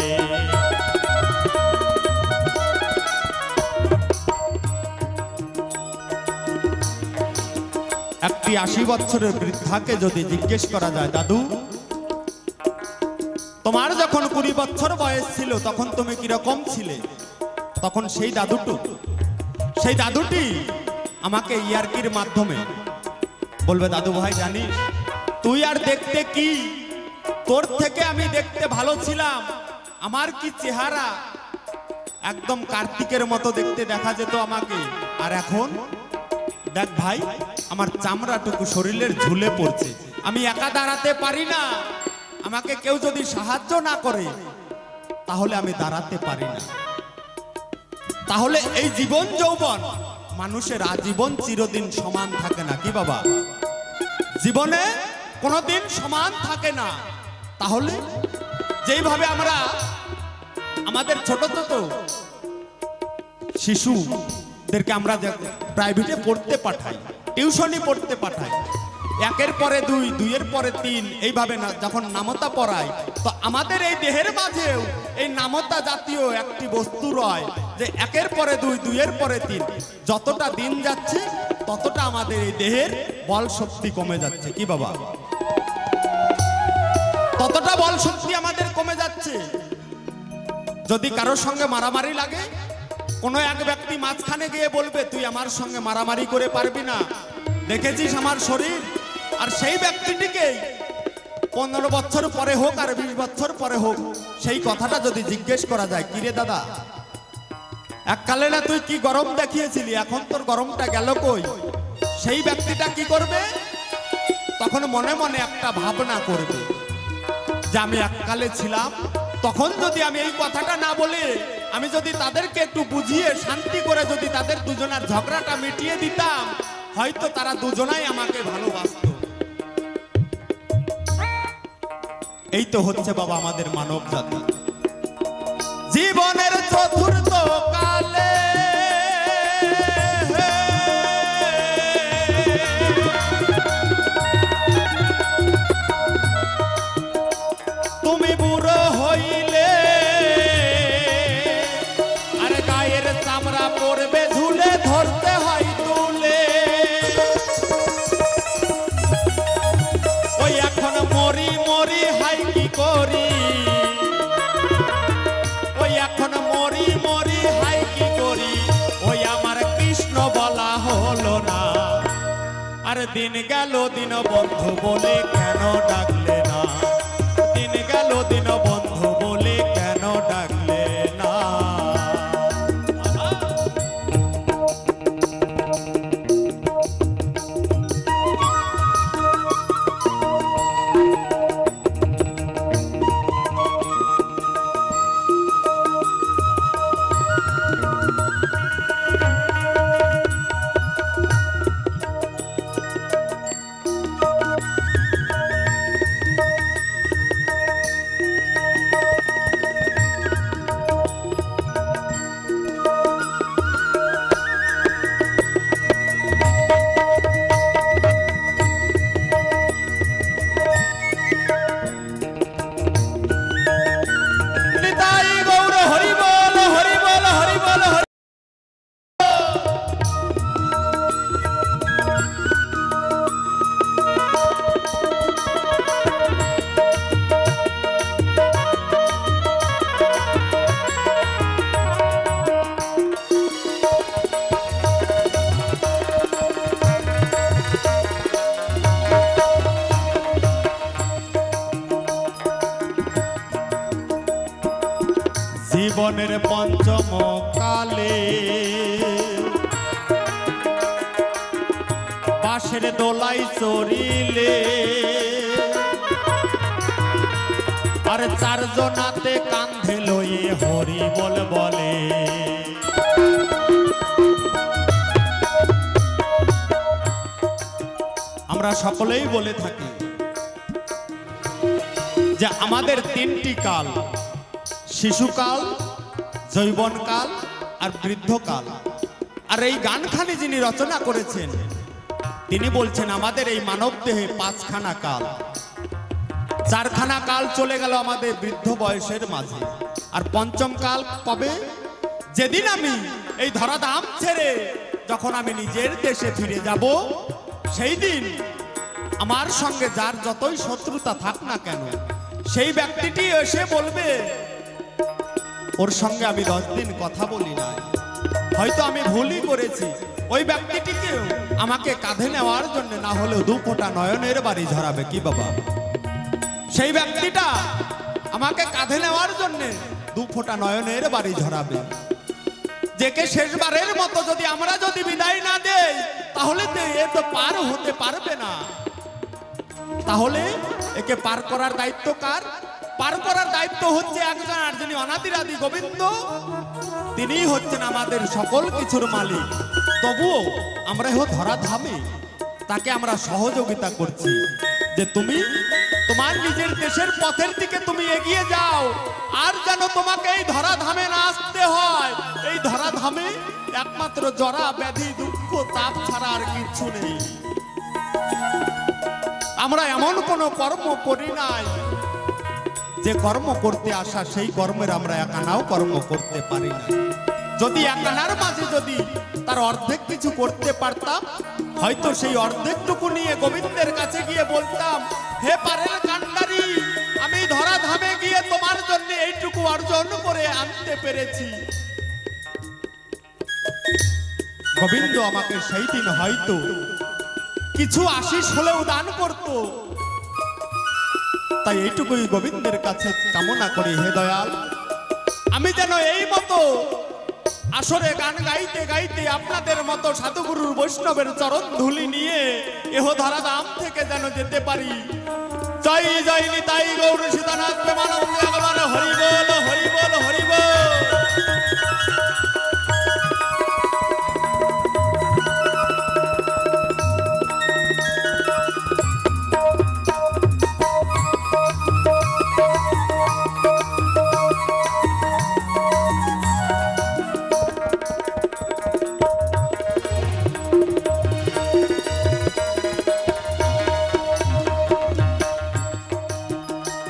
একটি 80 বছরের বৃদ্ধাকে যদি জিজ্ঞেস করা যায়, দাদু তোমার যখন 20 বছর বয়স ছিল তখন তুমি কিরকম ছিলে, তখন সেই দাদুটি আমাকে ইয়ার্কির মাধ্যমে বলবে, দাদু ভাই জানিস তুই আর দেখতে কি, তোর থেকে আমি দেখতে ভালো ছিলাম, আমার কি চেহারা, একদম কার্তিকের মতো দেখতে দেখা যেত আমাকে। আর এখন দেখ ভাই আমার চামড়াটুকু শরীরের ঝুলে পড়ছে, আমি একা দাঁড়াতে পারি না, আমাকে কেউ যদি সাহায্য না করে তাহলে আমি দাঁড়াতে পারি না। তাহলে এই জীবন যৌবন মানুষের আজীবন চিরদিন সমান থাকে না কি বাবা, জীবনে কোনোদিন সমান থাকে না। তাহলে যেইভাবে আমরা আমাদের ছোট ছোট শিশুদেরকে আমরা প্রাইভেটে পড়তে পাঠাই, টিউশনি পড়তে পাঠাই, একের পরে দুই, দুইয়ের পরে তিন, এইভাবে না যখন নামতা পড়াই, তো আমাদের এই দেহের মাঝেও এই নামতা জাতীয় একটি বস্তু রয় যে একের পরে দুই, দুইয়ের পরে তিন, যতটা দিন যাচ্ছে ততটা আমাদের এই দেহের বল শক্তি কমে যাচ্ছে কি বাবা, ততটা বল শক্তি আমাদের কমে যাচ্ছে। যদি কারোর সঙ্গে মারামারি লাগে, কোনো এক ব্যক্তি মাঝখানে গিয়ে বলবে তুই আমার সঙ্গে মারামারি করে পারবি না, দেখেছিস আমার শরীর, আর সেই ব্যক্তিটিকে 15 বছর পরে হোক আর 20 বছর পরে হোক সেই কথাটা যদি জিজ্ঞেস করা যায়, কিরে দাদা এককালে না তুই কি গরম দেখিয়েছিলি, এখন তোর গরমটা গেল কই, সেই ব্যক্তিটা কি করবে, তখন মনে মনে একটা ভাবনা করবে যে আমি এককালে ছিলাম, তখন যদি আমি এই কথাটা না বলে আমি যদি তাদেরকে একটু বুঝিয়ে শান্তি করে যদি তাদের দুজনের ঝগড়াটা মিটিয়ে দিতাম, হয়তো তারা দুজনাই আমাকে ভালোবাসত। এই তো হচ্ছে বাবা আমাদের মানব জাতি। জীবনের চতুর্থ কালে তুমি বুড়ো হইলে, আর গায়ের চামড়া পড়বে ঝুলে, ধরতে হয় তুলে, ওই এখন মরি মরি হাই কি করি, ওই এখন মরি মরি হাই কি করি, ওই আমার কৃষ্ণ বলা হলো না, আর দিন গেল দিন বন্ধু বলে কেন ডাকলে না, দিন গেল দিন বন্ধু বলে কেন ডাকলে না। জীবনের পঞ্চম কালে বাঁশের দোলাই চড়িলে আর চারজনাতে কান্ধে লয়ে হরি বল বলে। আমরা সকলেই বলে থাকি যে আমাদের তিনটি কাল, শিশুকাল, যৌবনকাল আর বৃদ্ধকাল। আর এই গানখানি যিনি রচনা করেছেন তিনি বলছেন আমাদের এই মানব দেহে পাঁচখানা কাল, চারখানা কাল চলে গেল আমাদের বৃদ্ধ বয়সের মাঝে। আর পঞ্চম কাল কবে? যেদিন আমি এই ধরাধাম ছেড়ে যখন আমি নিজের দেশে ফিরে যাব, সেই দিন আমার সঙ্গে যার যতই শত্রুতা থাক না কেন, সেই ব্যক্তিটি এসে বলবে ওর সঙ্গে আমি 10 দিন কথা বলি নাই, হয়তো আমি ভুলই করেছি। ওই ব্যক্তিটিকে আমাকে কাঁধে নেওয়ার জন্য না হলেও 2 ফোঁটা নয়নের বাড়ি ঝরাবে। কি বাবা? সেই ব্যক্তিটা আমাকে কাঁধে নেওয়ার জন্য 2 ফোঁটা নয়নের বাড়ি ঝরাবে। যেকে শেষবারের মতো যদি আমরা যদি বিদায় না দেই, তাহলে তো এ তো পার হতে পারবে না। তাহলে একে পার করার দায়িত্ব কার? পার করার দায়িত্ব হচ্ছে একজন, আর যিনি অনাদিরাদি গোবিন্দ, তিনি হচ্ছেন আমাদের সকল কিছুর মালিক। তবুও আমরা ধরা ধামে তাকে আমরা সহযোগিতা করছি যে তুমি তোমার নিজের দেশের পথের দিকে তুমি এগিয়ে যাও, আর যেন তোমাকে এই ধরা ধামে না আসতে হয়। এই ধরা ধামে একমাত্র জরা ব্যাধি দুঃখ তাপ ছাড়া আর কিছু নেই। আমরা এমন কোনো কর্ম করি নাই যে কর্ম করতে আসা সেই কর্মের আমরা একানাও কর্ম করতে পারি না। যদি একানার মাঝে যদি তার অর্ধেক কিছু করতে পারতাম, হয়তো সেই অর্ধেকটুকু নিয়ে গোবিন্দের কাছে গিয়ে বলতাম, হে পারের কান্ডারি, আমি ধরা ধামে গিয়ে তোমার জন্য এইটুকু অর্জন করে আনতে পেরেছি। গোবিন্দ আমাকে সেই দিন হয়তো কিছু আশিস হলেও দান করত। তাই এইটুকুই গোবিন্দের কাছে কামনা করি, হে দয়াল, আমি যেন এই মতো আসরে গান গাইতে গাইতে আপনাদের মতো সাধুগুরুর বৈষ্ণবের চরণ ধুলি নিয়ে এহ ধরাধাম থেকে যেন যেতে পারি। জয় জয় নিতাই গৌর সীতানাথ প্রেমানন্দে ভগবান, হরি বল হরি বল হরি বল।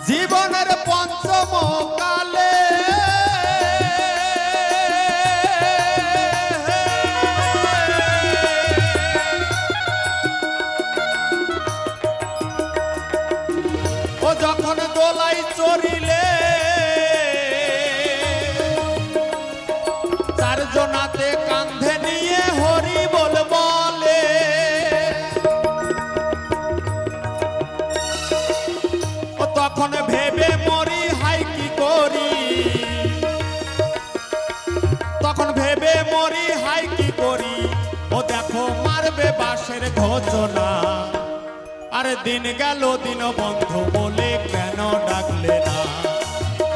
জীবনের পঞ্চম কালে ও যখন দোলাই চড়িলে চারজনাতে কান্ধে নিয়ে হরি বল বলে, তখন ভেবে মরি হাই কি করি, তখন ভেবে মরি হাই কি করি। ও দেখো মারবে বাঁশের ঘোষণা, আরে দিন গেল দিন বন্ধু বলে কেন ডাকলে না,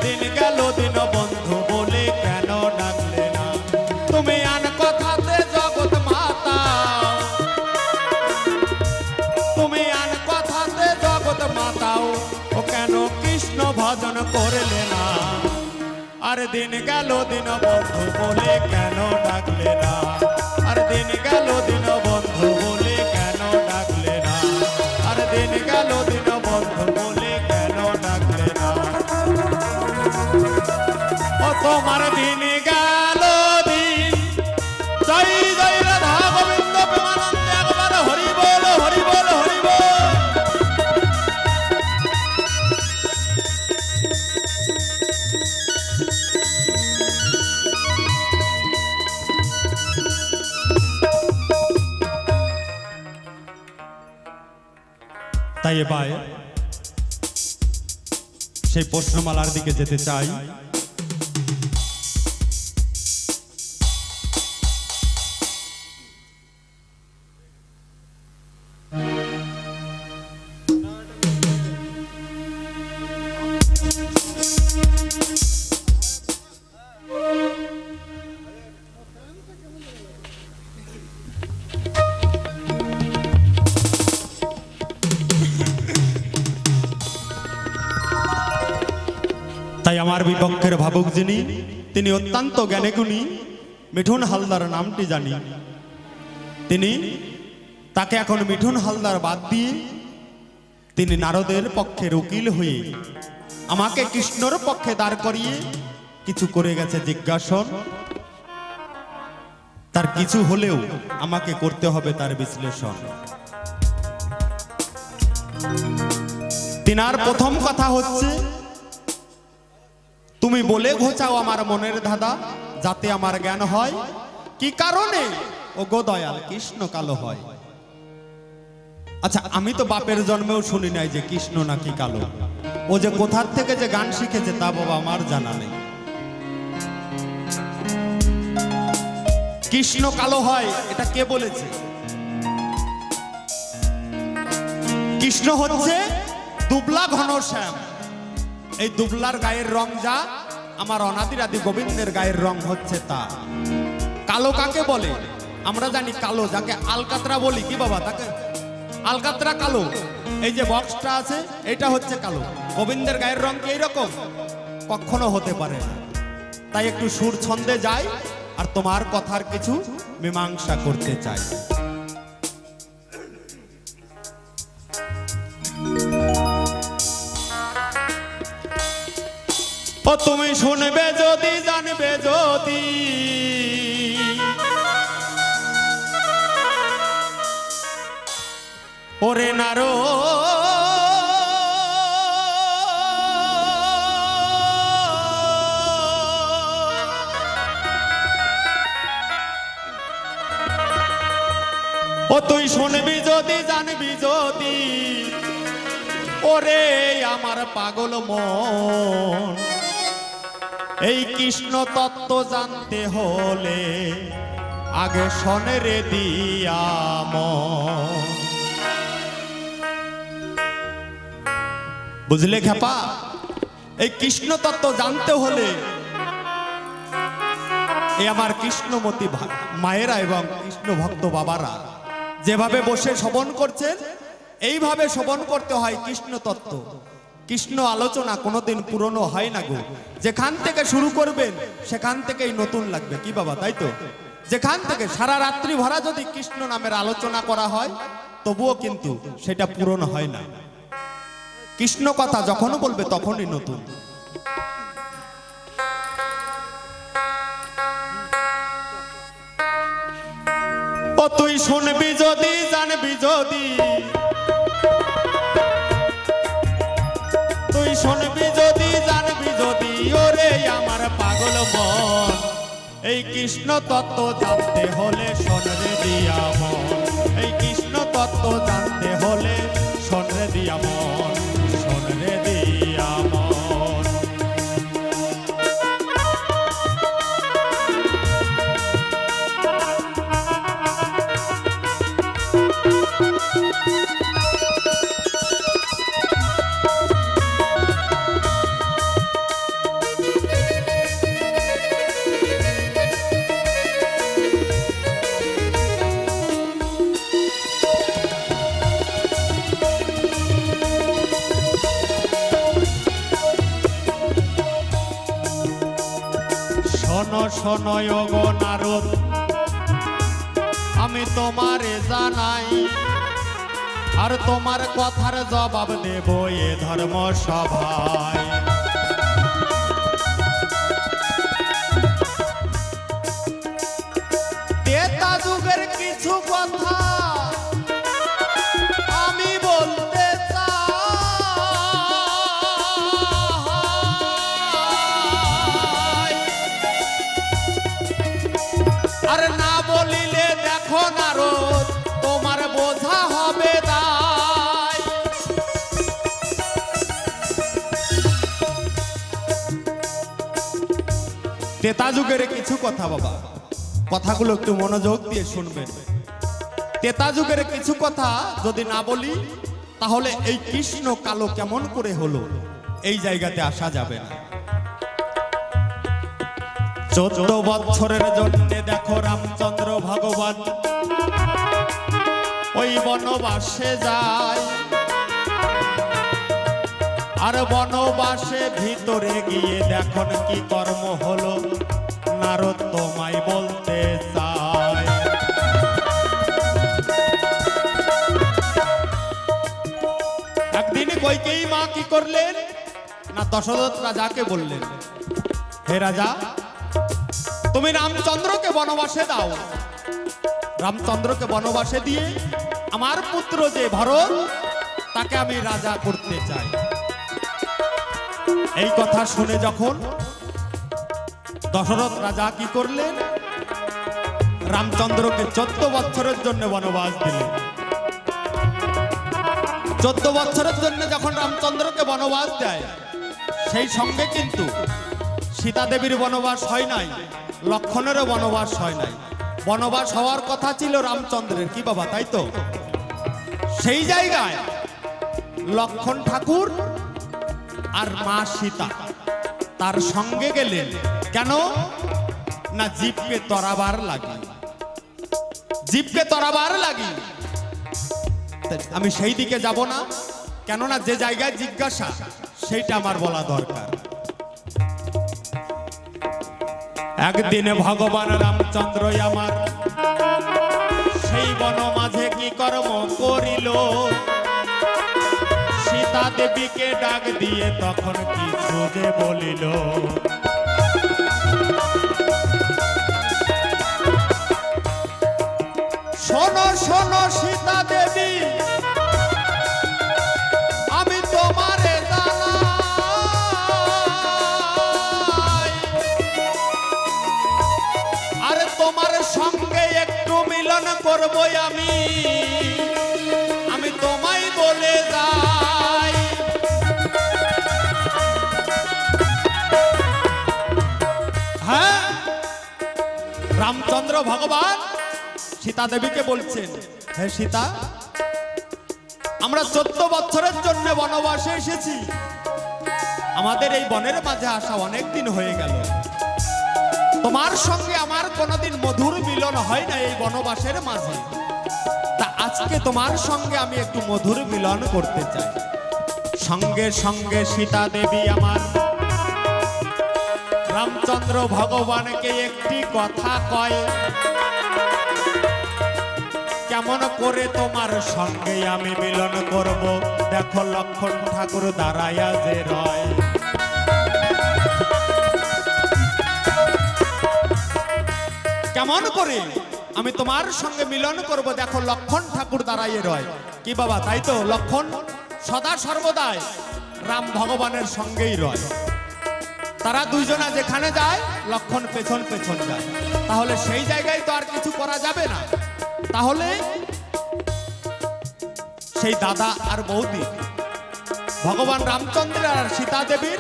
দিন গেল দিন বন্ধু বলে কেন ডাকলে না। তুমি আন কথাতে জগৎ মাতা, তুমি আন কথাতে জগৎ মাতাও, ও কেন কৃষ্ণ ভজন করলে না। আর দিন গেল দিন বন্ধু বলে কেন ডাকলে না, আর দিন গেল দিন বন্ধু বলে কেন ডাকলে না, আর দিন গেল দিন বন্ধু বলে কেন ডাকলে না। ও তোমার দিন গেল দিন, জয় জয় রাধা গোবিন্দ প্রেমানন্দে একবার হরি বল হরি বল হরি বল।
তাই এবার সেই প্রশ্নমালার দিকে যেতে চাই। ভাবুক যিনি, তিনি অত্যন্ত জ্ঞানীগুণী, মিঠুন হালদার নামটি জানি। তিনি তাকে এখন মিঠুন হালদার বাদ দিয়ে তিনি নারদের পক্ষের উকিল হয়ে আমাকে কৃষ্ণর পক্ষে দাঁড় করিয়ে কিছু করে গেছে জিজ্ঞাসন। তার কিছু হলেও আমাকে করতে হবে তার বিশ্লেষণ। তিনার প্রথম কথা হচ্ছে, তুমি বলে ঘোচাও আমার মনের ধাঁধা, যাতে আমার জ্ঞান হয় কি কারণে ও গো দয়াল কৃষ্ণ কালো হয়। আচ্ছা, আমি তো বাপের জন্মেও শুনি নাই যে কৃষ্ণ নাকি কালো। ও যে কোথার থেকে যে গান শিখেছে তা বাবা আমার জানা নেই। কৃষ্ণ কালো হয় এটা কে বলেছে? কৃষ্ণ হচ্ছে দুবলা ঘনশ্যাম। এই দুবলার গায়ের রং যা, আমার অনাদির আদি গোবিন্দের গায়ের রং হচ্ছে তা। কালো কাকে বলে? আমরা জানি কালো যাকে আলকাতরা বলি। কি বাবা, তাকে আলকাতরা কালো। এই যে বক্সটা আছে এটা হচ্ছে কালো। গোবিন্দের গায়ের রং কি এইরকম? কখনো হতে পারে না। তাই একটু সুর ছন্দে যাই আর তোমার কথার কিছু মীমাংসা করতে চাই। ও তুমি শুনবে যদি, জানবে যদি, ওরে নারো ও তুই শুনবি যদি, জানবি যদি, ওরে আমার পাগল মন, এই কৃষ্ণ তত্ত্ব জানতে হলে আগে শোনে রে দিয়া মন। বুঝলে খেপা? এই কৃষ্ণ তত্ত্ব জানতে হলে এই আমার কৃষ্ণমতী মায়েরা এবং কৃষ্ণ ভক্ত বাবারা যেভাবে বসে শ্রবণ করছেন, এইভাবে শ্রবণ করতে হয় কৃষ্ণ তত্ত্ব। কৃষ্ণ আলোচনা কোনোদিন পুরনো হয় না গো। যেখান থেকে শুরু করবেন সেখান থেকেই নতুন লাগবে। কি বাবা, তাই তো? যেখান থেকে সারা রাত্রি ভরা যদি কৃষ্ণ নামের আলোচনা করা হয় তবুও কিন্তু সেটা পূরণ হয় না। কৃষ্ণ কথা যখন বলবে তখনই নতুন। ও তুই শুনবি যদি, জানবি যদি, তুই শুনবি যদি, জানবি যদি, ওরে আমার পাগল মন, এই কৃষ্ণ তত্ত্ব জানতে হলে শোন রে দিয়া মন। এই কৃষ্ণ তত্ত্ব জানতে হলে শোন রে দিয়া মন, শোন রে দিয়া মন। শোনো শোনো গো নারদ, আমি তোমারে জানাই, আর তোমার কথার জবাব দেব এ ধর্ম সভায়। ত্রেতা যুগের কিছু কথা আমি বলতে চাই, আর না বলিলে দেখো নারদ তোমার বোঝা হবে দায়। ত্রেতা যুগের কিছু কথা বাবা, কথাগুলো একটু মনোযোগ দিয়ে শুনবেন। ত্রেতা যুগের কিছু কথা যদি না বলি তাহলে এই কৃষ্ণ কালো কেমন করে হলো এই জায়গাতে আসা যাবে না। 14 বছরের জন্য দেখো রামচন্দ্র ভগবান ওই বনবাসে যায়।
আর বনবাসে ভিতরে গিয়ে দেখুন কি কর্ম হলো, নারদ তোমায় বলতে চায়। একদিন কইকেয়ী মা কি করলেন না, দশরথ রাজাকে বললেন, হে রাজা, তুমি রামচন্দ্রকে বনবাসে দাও। রামচন্দ্রকে বনবাসে দিয়ে আমার পুত্র যে ভরত, তাকে আমি রাজা করতে চাই। এই কথা শুনে যখন দশরথ রাজা কি করলেন, রামচন্দ্রকে 14 বছরের জন্য বনবাস দিলেন। 14 বছরের জন্য যখন রামচন্দ্রকে বনবাস দেয়, সেই সঙ্গে কিন্তু সীতা দেবীর বনবাস হয় নাই, লক্ষণেরও বনবাস হয় নাই। বনবাস হওয়ার কথা ছিল রামচন্দ্রের, কি বাবা, তাই তো? সেই জায়গায় লক্ষণ ঠাকুর আর মা সীতা তার সঙ্গে গেলেন। কেন না, জীবকে তরাবার লাগি, জীবকে তরাবার লাগি। আমি সেই দিকে যাব না, কেননা যে জায়গায় জিজ্ঞাসা সেইটা আমার বলা দরকার। একদিনে ভগবান রামচন্দ্র আমার সেই বন মাঝে কি কর্ম করিল, সীতা দেবীকে ডাক দিয়ে তখন কিছু যে বলিল। শোনো শোনো সীতা দেবী, আমি তোমারে জানাই, আরে তোমার সঙ্গে একটু মিলন করবো আমি, আমি তোমায় বলে যাই। হ্যাঁ, রামচন্দ্র ভগবান সীতা দেবীকে বলছেন, হে সীতা, আমরা 14 বছরের জন্য বনবাসে এসেছি। আমাদের এই বনের মাঝে আসা অনেক দিন হয়ে গেল। তোমার সঙ্গে আমার কোনোদিন মধুর মিলন হয় না এই বনবাসের মাঝে। তা আজকে তোমার সঙ্গে আমি একটু মধুর মিলন করতে চাই। সঙ্গে সঙ্গে সীতা দেবী আমার রামচন্দ্র ভগবানকে একটি কথা কয়, কেমন করে তোমার সঙ্গে আমি মিলন করব, দেখো লক্ষণ ঠাকুর দাঁড়াইয়া যে রয়। কেমন করে আমি তোমার সঙ্গে মিলন করব, দেখো লক্ষণ ঠাকুর দাঁড়াইয়ে রয়। কি বাবা, তাই তো? লক্ষণ সদা সর্বদাই রাম ভগবানের সঙ্গেই রয়। তারা দুইজনা যেখানে যায়, লক্ষণ পেছন পেছন যায়। তাহলে সেই জায়গায় তো আর কিছু করা যাবে না। তাহলে সেই দাদা আর বৌদি ভগবান রামচন্দ্র আর সীতা দেবীর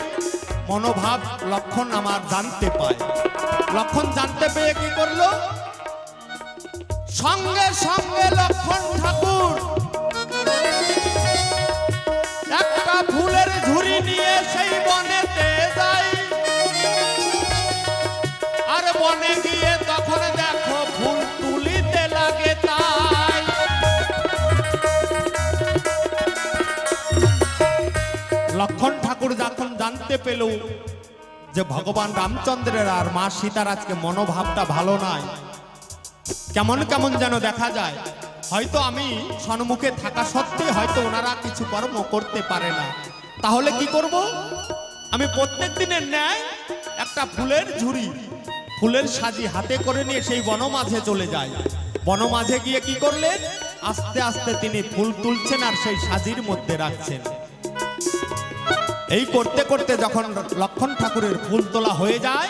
মনোভাব লক্ষণ আমার জানতে পায়। লক্ষণ জানতে পেয়ে কি করলো, সঙ্গে সঙ্গে লক্ষণ ঠাকুর একটা ফুলের ঝুড়ি নিয়ে সেই বনেতে যায়। আর বনে গিয়ে তখন দেখো ফুল তুলিতে লাগে। তাই লক্ষণ ঠাকুর যখন জানতে পেল যে ভগবান রামচন্দ্রের আর মা সীতার আজকে মনোভাবটা ভালো নয়, কেমন কেমন যেন দেখা যায়, হয়তো আমি সম্মুখে থাকা সত্ত্বেও হয়তো ওনারা কিছু কর্ম করতে পারে না। তাহলে কি করব, আমি প্রত্যেক দিনের ন্যায় একটা ফুলের ঝুড়ি, ফুলের সাজি হাতে করে নিয়ে সেই বনমাঝে চলে যায়। বনমাঝে গিয়ে কি করলেন, আস্তে আস্তে তিনি ফুল তুলছেন আর সেই সাজির মধ্যে রাখছেন। এই করতে করতে যখন লক্ষণ ঠাকুরের ফুল তোলা হয়ে যায়,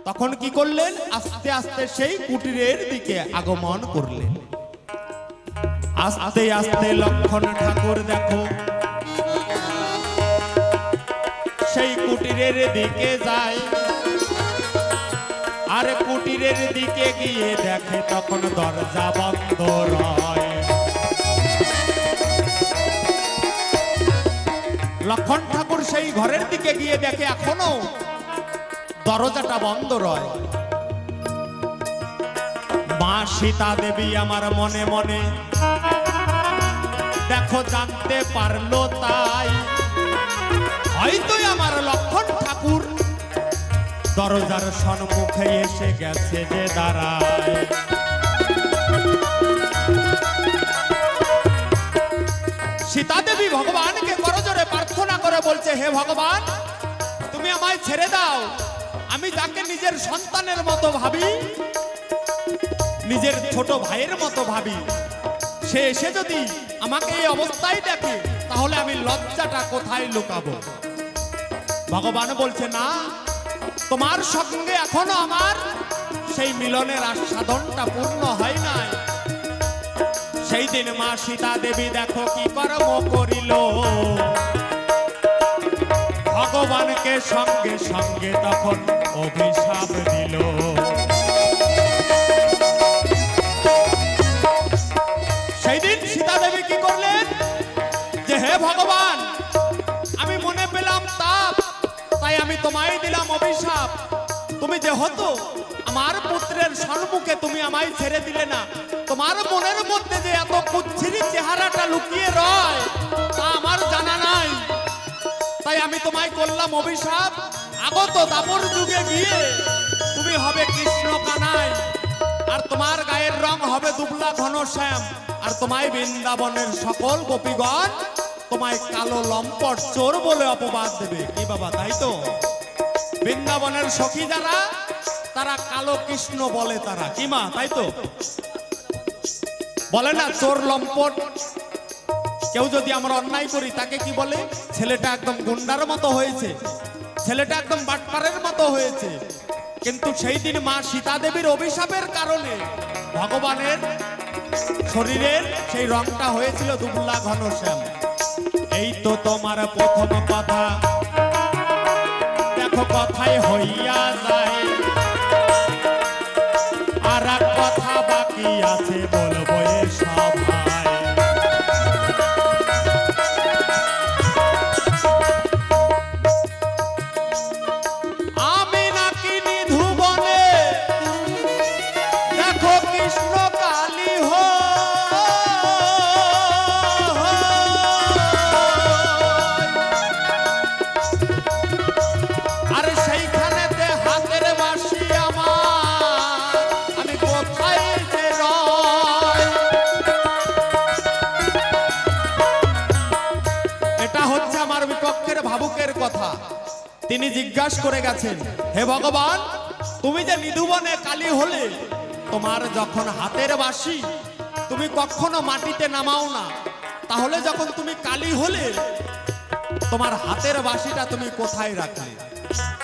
তখন কি করলেন, আস্তে আস্তে সেই কুটিরের দিকে আগমন করলেন। আস্তে আস্তে লক্ষণ ঠাকুর দেখো সেই কুটিরের দিকে যায়। আর কুটিরের দিকে গিয়ে দেখে তখন দরজা বন্ধ রয়। লক্ষণ ঠাকুর সেই ঘরের দিকে গিয়ে দেখে এখনো দরজাটা বন্ধ রয়। মা সীতা দেবী আমার মনে মনে দেখো জানতে পারলো তাই, হয়তোই আমার লক্ষণ ঠাকুর
দরজার সম্মুখে এসে গেছে যে দাঁড়ায়।
সীতা দেবী ভগবানকে করজোরে প্রার্থনা করে বলছে, হে ভগবান, তুমি আমায় ছেড়ে দাও। আমি যাকে নিজের সন্তানের মতো ভাবি, নিজের ছোট ভাইয়ের মতো ভাবি, সে এসে যদি আমাকে এই অবস্থায় দেখে, তাহলে আমি লজ্জাটা কোথায় লুকাবো? ভগবান বলছে, না, তোমার সঙ্গে এখনো আমার সেই মিলনের আস্বাদনটা পূর্ণ হয় নাই। সেই দিন মা সীতা দেবী দেখো কি কর্ম করিল, ভগবানকে সঙ্গে সঙ্গে তখন অভিশাপ দিল। সেই দিন সীতা দেবী কি করলেন, যে হে ভগবান, আমি মনে পেলাম তাপ, তাই আমি তোমায় দিলাম অভিশাপ। তুমি যেহেতু আমার পুত্রের সম্মুখে তুমি আমায় ছেড়ে দিলে না, তোমার মনের মধ্যে যে এত কুচ্ছিরি চেহারাটা লুকিয়ে রয় তা আমার জানা নাই। তাই আমি তোমায় করলাম অভিশাপ, আগত দাপর যুগে গিয়ে তুমি হবে কৃষ্ণ কানাই, আর তোমার গায়ের রং হবে দুবলা ঘনশ্যাম, আর তোমায় বৃন্দাবনের সকল গোপীগণ তোমায় কালো লম্পট চোর বলে অপবাদ দেবে। কি বাবা, তাই তো? বৃন্দাবনের সখী যারা, তারা কালো কৃষ্ণ বলে, তারা কি মা, তাই তো? বলে না চোর লম্পট। কেউ যদি আমরা অন্যায় করি তাকে কি বলে? ছেলেটা একদম গুন্ডার মতো হয়েছে, ছেলেটা একদম বাটপারের মতো হয়েছে। কিন্তু সেই দিন মা সীতা দেবীর অভিশাপের কারণে ভগবানের শরীরের সেই রংটা হয়েছিল দুবলা ঘনশ্যাম। এই তো তোমার প্রথম কথা, দেখো কথায় হইয়া যায়, আর এক কথা বাকি আছে বলবো এ সভায়। আমি নাকি নিধু বনে দেখো কৃষ্ণ কালী আর সেইখানেতে হাতের বাঁশি আমার, আমি কোথায় যে রয়। এটা হচ্ছে আমার বিপক্ষের ভাবুকের কথা। তিনি জিজ্ঞাসা করে গেছেন, হে ভগবান, তুমি যে নিধুবনে কালী হলে, তোমার যখন হাতের বাঁশি তুমি কখনো মাটিতে নামাও না, তাহলে যখন তুমি কালী হলে তোমার হাতের বাঁশিটা তুমি কোথায় রাখলে?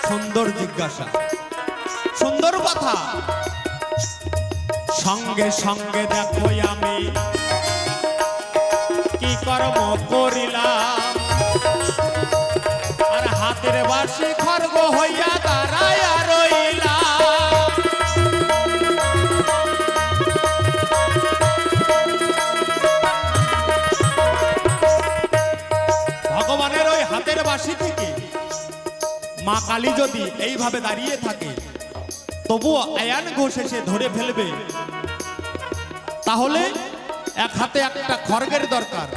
সুন্দর জিজ্ঞাসা, সুন্দর কথা। সঙ্গে সঙ্গে দেখো আমি কি কর্ম করিলাম, আর হাতের বাঁশি খর্গ হইয়া দাঁড়ায় রইলাম। ভগবানের ওই হাতের বাঁশি থেকে মা কালী যদি এইভাবে দাঁড়িয়ে থাকে, তবুও আয়ান ঘোষ এসে ধরে ফেলবে, তাহলে এক হাতে একটা খড়গের দরকার,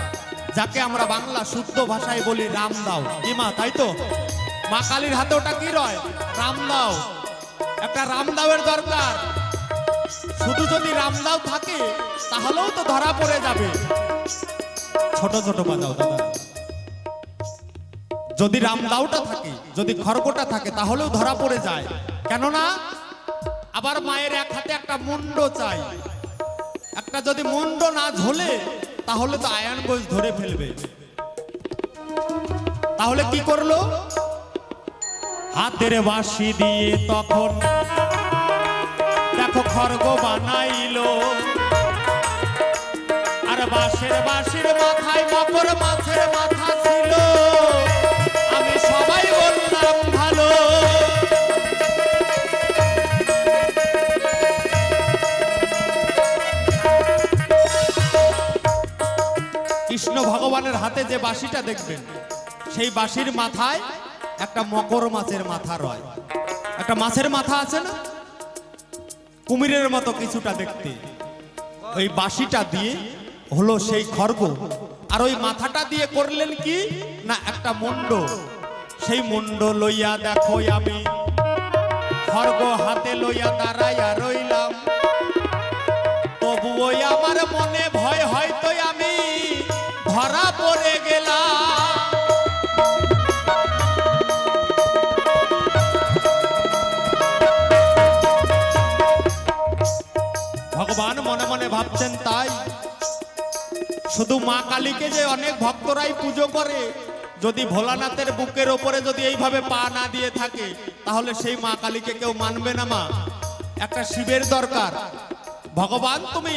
যাকে আমরা বাংলা শুদ্ধ ভাষায় বলি রামদাও। কি মা, তাই তো? মা কালীর হাতে ওটা কি রয়? রামদাও। একটা রামদাওয়ের দরকার। শুধু যদি রামদাও থাকে তাহলেও তো ধরা পড়ে যাবে। ছোট ছোট বাজাও দাদা। যদি রামদাওটা থাকে, যদি খড়গটা থাকে, তাহলেও ধরা পড়ে যায়। কেননা আবার মায়ের এক হাতে একটা মুন্ড চাই, একটা যদি মুন্ড না ঝোলে তাহলে তো আয়ান ঘোষ ধরে ফেলবে। তাহলে কি করলো? হাতের বাঁশি দিয়ে তখন দেখো খড়গ বানাইলো, আর বাঁশির মাথায় মকর মাছের মাথা ছিল। আমি সবাই বললাম ভালো। কৃষ্ণ ভগবানের হাতে যে বাঁশিটা দেখবেন, সেই বাঁশির মাথায় একটা মকর মাছের মাথা রয়। একটা মাছের মাথা আছে না, কুমিরের মতো কিছুটা দেখতে। ওই বাঁশিটা দিয়ে হলো সেই খড়গ, আর ওই মাথাটা দিয়ে করলেন কি না একটা মুন্ড। সেই মুন্ড লইয়া দেখো আমি খড়গ হাতে লইয়া দাঁড়াইয়া রইলাম। তবুও আমার মনে ভয়, হয়তো আমি ধরা পড়ে গেলাম। ভগবান মনে মনে ভাবছেন তাই, শুধু মা কালীকে যে অনেক ভক্তরাই পুজো করে, যদি ভোলানাথের বুকের ওপরে যদি এইভাবে পা না দিয়ে থাকে তাহলে সেই মা কালীকে কেউ মানবে না। মা, একটা শিবের দরকার। ভগবান তুমি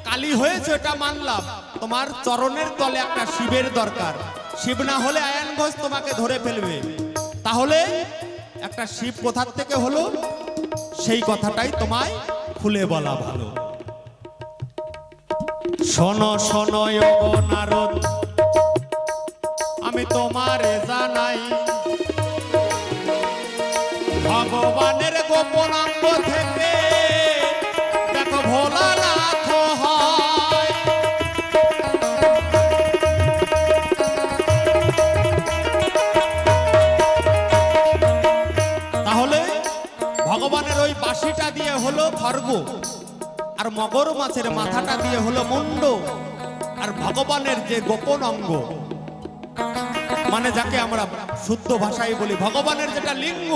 কালী হয়েছে এটা মানলাম, তোমার চরণের তলে একটা শিবের দরকার। শিব না হলে আয়ান ঘোষ তোমাকে ধরে ফেলবে। তাহলে একটা শিব কোথার থেকে হলো সেই কথাটাই তোমায় খুলে বলা ভালো। শোনো শোনো ওগো নারদ, আমি তোমারে জানাই, ভগবানের গোপন অঙ্গ থেকে দেখো ভোলানাথ হয়। তাহলে ভগবানের ওই বাঁশিটা দিয়ে হলো খড়গ, আর মগর মাছের মাথাটা দিয়ে হলো মুন্ড, আর ভগবানের যে গোপন অঙ্গ, মানে যাকে আমরা শুদ্ধ ভাষায় বলি ভগবানের যেটা লিঙ্গ,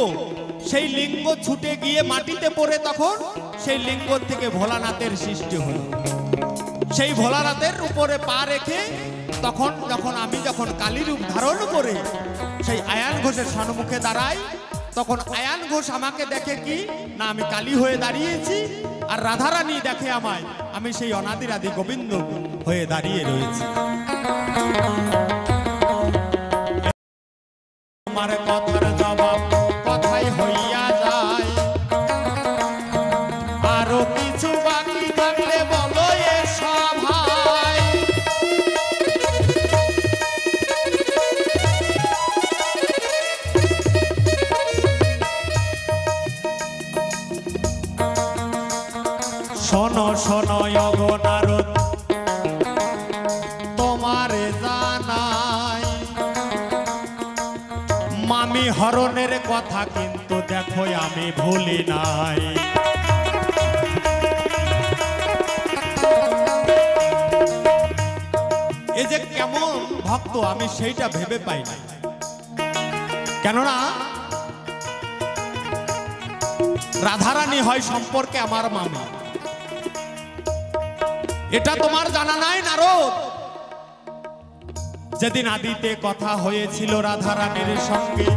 সেই লিঙ্গ ছুটে গিয়ে মাটিতে পড়ে তখন সেই লিঙ্গ থেকে ভোলানাথের সৃষ্টি হলো। সেই ভোলানাথের উপরে পা রেখে তখন আমি যখন কালী রূপ ধারণ করে সেই আয়ান ঘোষের সম্মুখে দাঁড়াই, তখন আয়ান ঘোষ আমাকে দেখে কি না আমি কালী হয়ে দাঁড়িয়েছি, আর রাধারানী দেখে আমায় আমি সেই অনাদিরাদি গোবিন্দ হয়ে দাঁড়িয়ে রয়েছি। আমার কথার জবাব কথাই হইয়া যায়, আরো কিছু বাকি থাকলে বলো এ সভায়। শোনো শোনো ওগো নারদ, তোমারে জানাই, মামি হরণের কথা কিন্তু দেখো আমি ভুলি নাই। এই যে কেমন ভক্ত আমি সেইটা ভেবে পাই না, কেননা রাধারানী হয় সম্পর্কে আমার মামা, এটা তোমার জানা নাই নারদ? যেদিন আদিতে কথা হয়েছিল রাধারানীর সঙ্গে,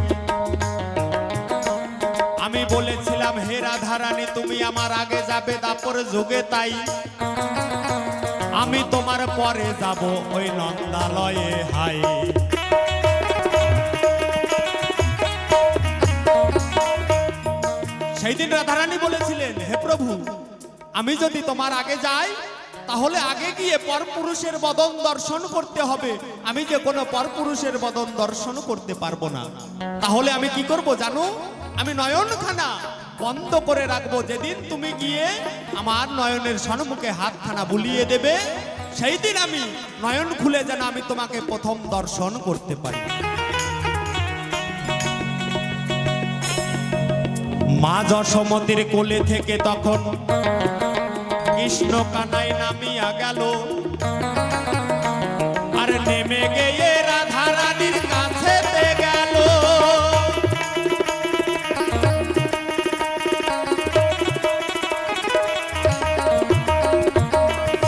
আমি বলেছিলাম হে রাধারানী তুমি আমার আগে যাবে দাপর যুগে, তাই আমি তোমার পরে যাব ওই নন্দালয়ে। হাই সেই দিন রাধারানী বলেছিলেন হে প্রভু আমি যদি তোমার আগে যাই তাহলে আগে গিয়ে পরপুরুষের বদন দর্শন করতে হবে, আমি যে কোনো পরপুরুষের বদন দর্শন করতে পারবো না। তাহলে আমি কি করব জানো? আমি নয়নখানা বন্ধ করে রাখবো, যেদিন তুমি গিয়ে আমার নয়নের সম্মুখে হাতখানা বুলিয়ে দেবে সেই দিন আমি নয়ন খুলে যেন আমি তোমাকে প্রথম দর্শন করতে পারি। মা যশোমতির কোলে থেকে তখন কৃষ্ণ কানাই নামিয়া গেল, আর নেমে গিয়ে রাধারানীর কাছে গেল।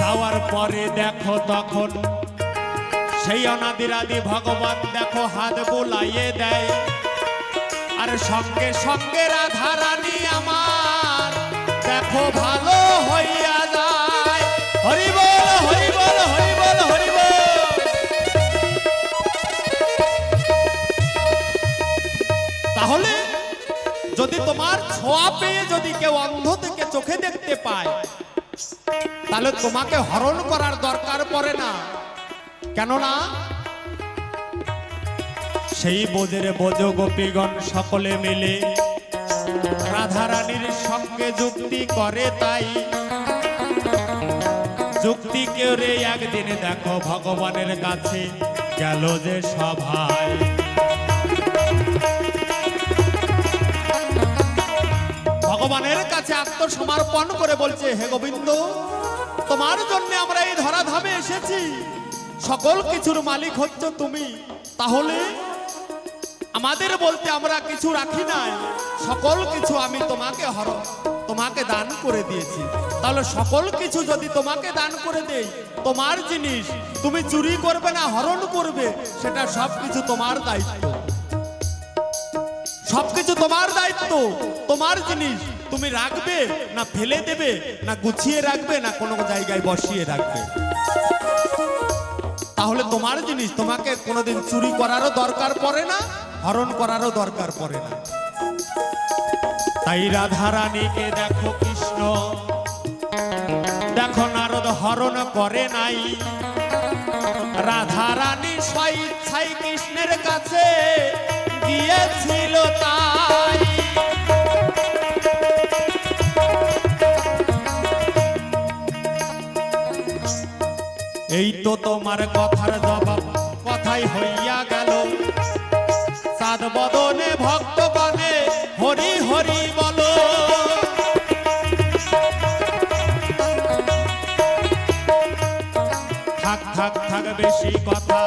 যাওয়ার পরে দেখো তখন সেই অনাদিরাদি ভগবান দেখো হাত বুলাইয়ে দেয়, আর সঙ্গে সঙ্গে রাধারানী আমার দেখো ভালো হইয়া যায়। হরি বল হরি বল হরি বল হরি বল। তাহলে যদি তোমার ছোঁয়া পেয়ে যদি কেউ অন্ধ থেকে চোখে দেখতে পায় তাহলে তোমাকে হরণ করার দরকার পড়ে না, কেননা সেই বোঝের বোঝ গোপীগণ সকলে মিলে রাধারানীর সঙ্গে যুক্তি করে, তাই যুক্তি করে একদিন দেখো ভগবানের কাছে গেল যে সভায়। ভগবানের কাছে আত্মসমর্পণ করে বলছে, হে গোবিন্দ, তোমার জন্য আমরা এই ধরাধামে এসেছি, সকল কিছুর মালিক হচ্ছে তুমি, তাহলে আমাদের বলতে আমরা কিছু রাখি নাই, সকল কিছু আমি তোমাকে দান করে দিয়েছি। তাহলে সকল কিছু যদি তোমাকে দান করে দেই, তোমার জিনিস তুমি চুরি করবে না হরণ করবে, সেটা সবকিছু তোমার দায়িত্ব, সবকিছু তোমার দায়িত্ব। তোমার জিনিস তুমি রাখবে না ফেলে দেবে, না গুছিয়ে রাখবে, না কোনো জায়গায় বসিয়ে রাখবে, তাহলে তোমার জিনিস তোমাকে কোনোদিন চুরি করারও দরকার পড়ে না, হরণ করারও দরকার পড়ে না। তাই রাধারানীকে দেখো কৃষ্ণ, দেখো নারদ হরণ করে নাই, রাধারানী স্বইচ্ছায় কৃষ্ণের কাছে গিয়েছিল তাই। এই তো তোমার কথার জবাব কথাই হইয়া গেল, সাদ বদনে ভক্তগণে হরি হরি বলো। থাক থাক থাক বেশি কথা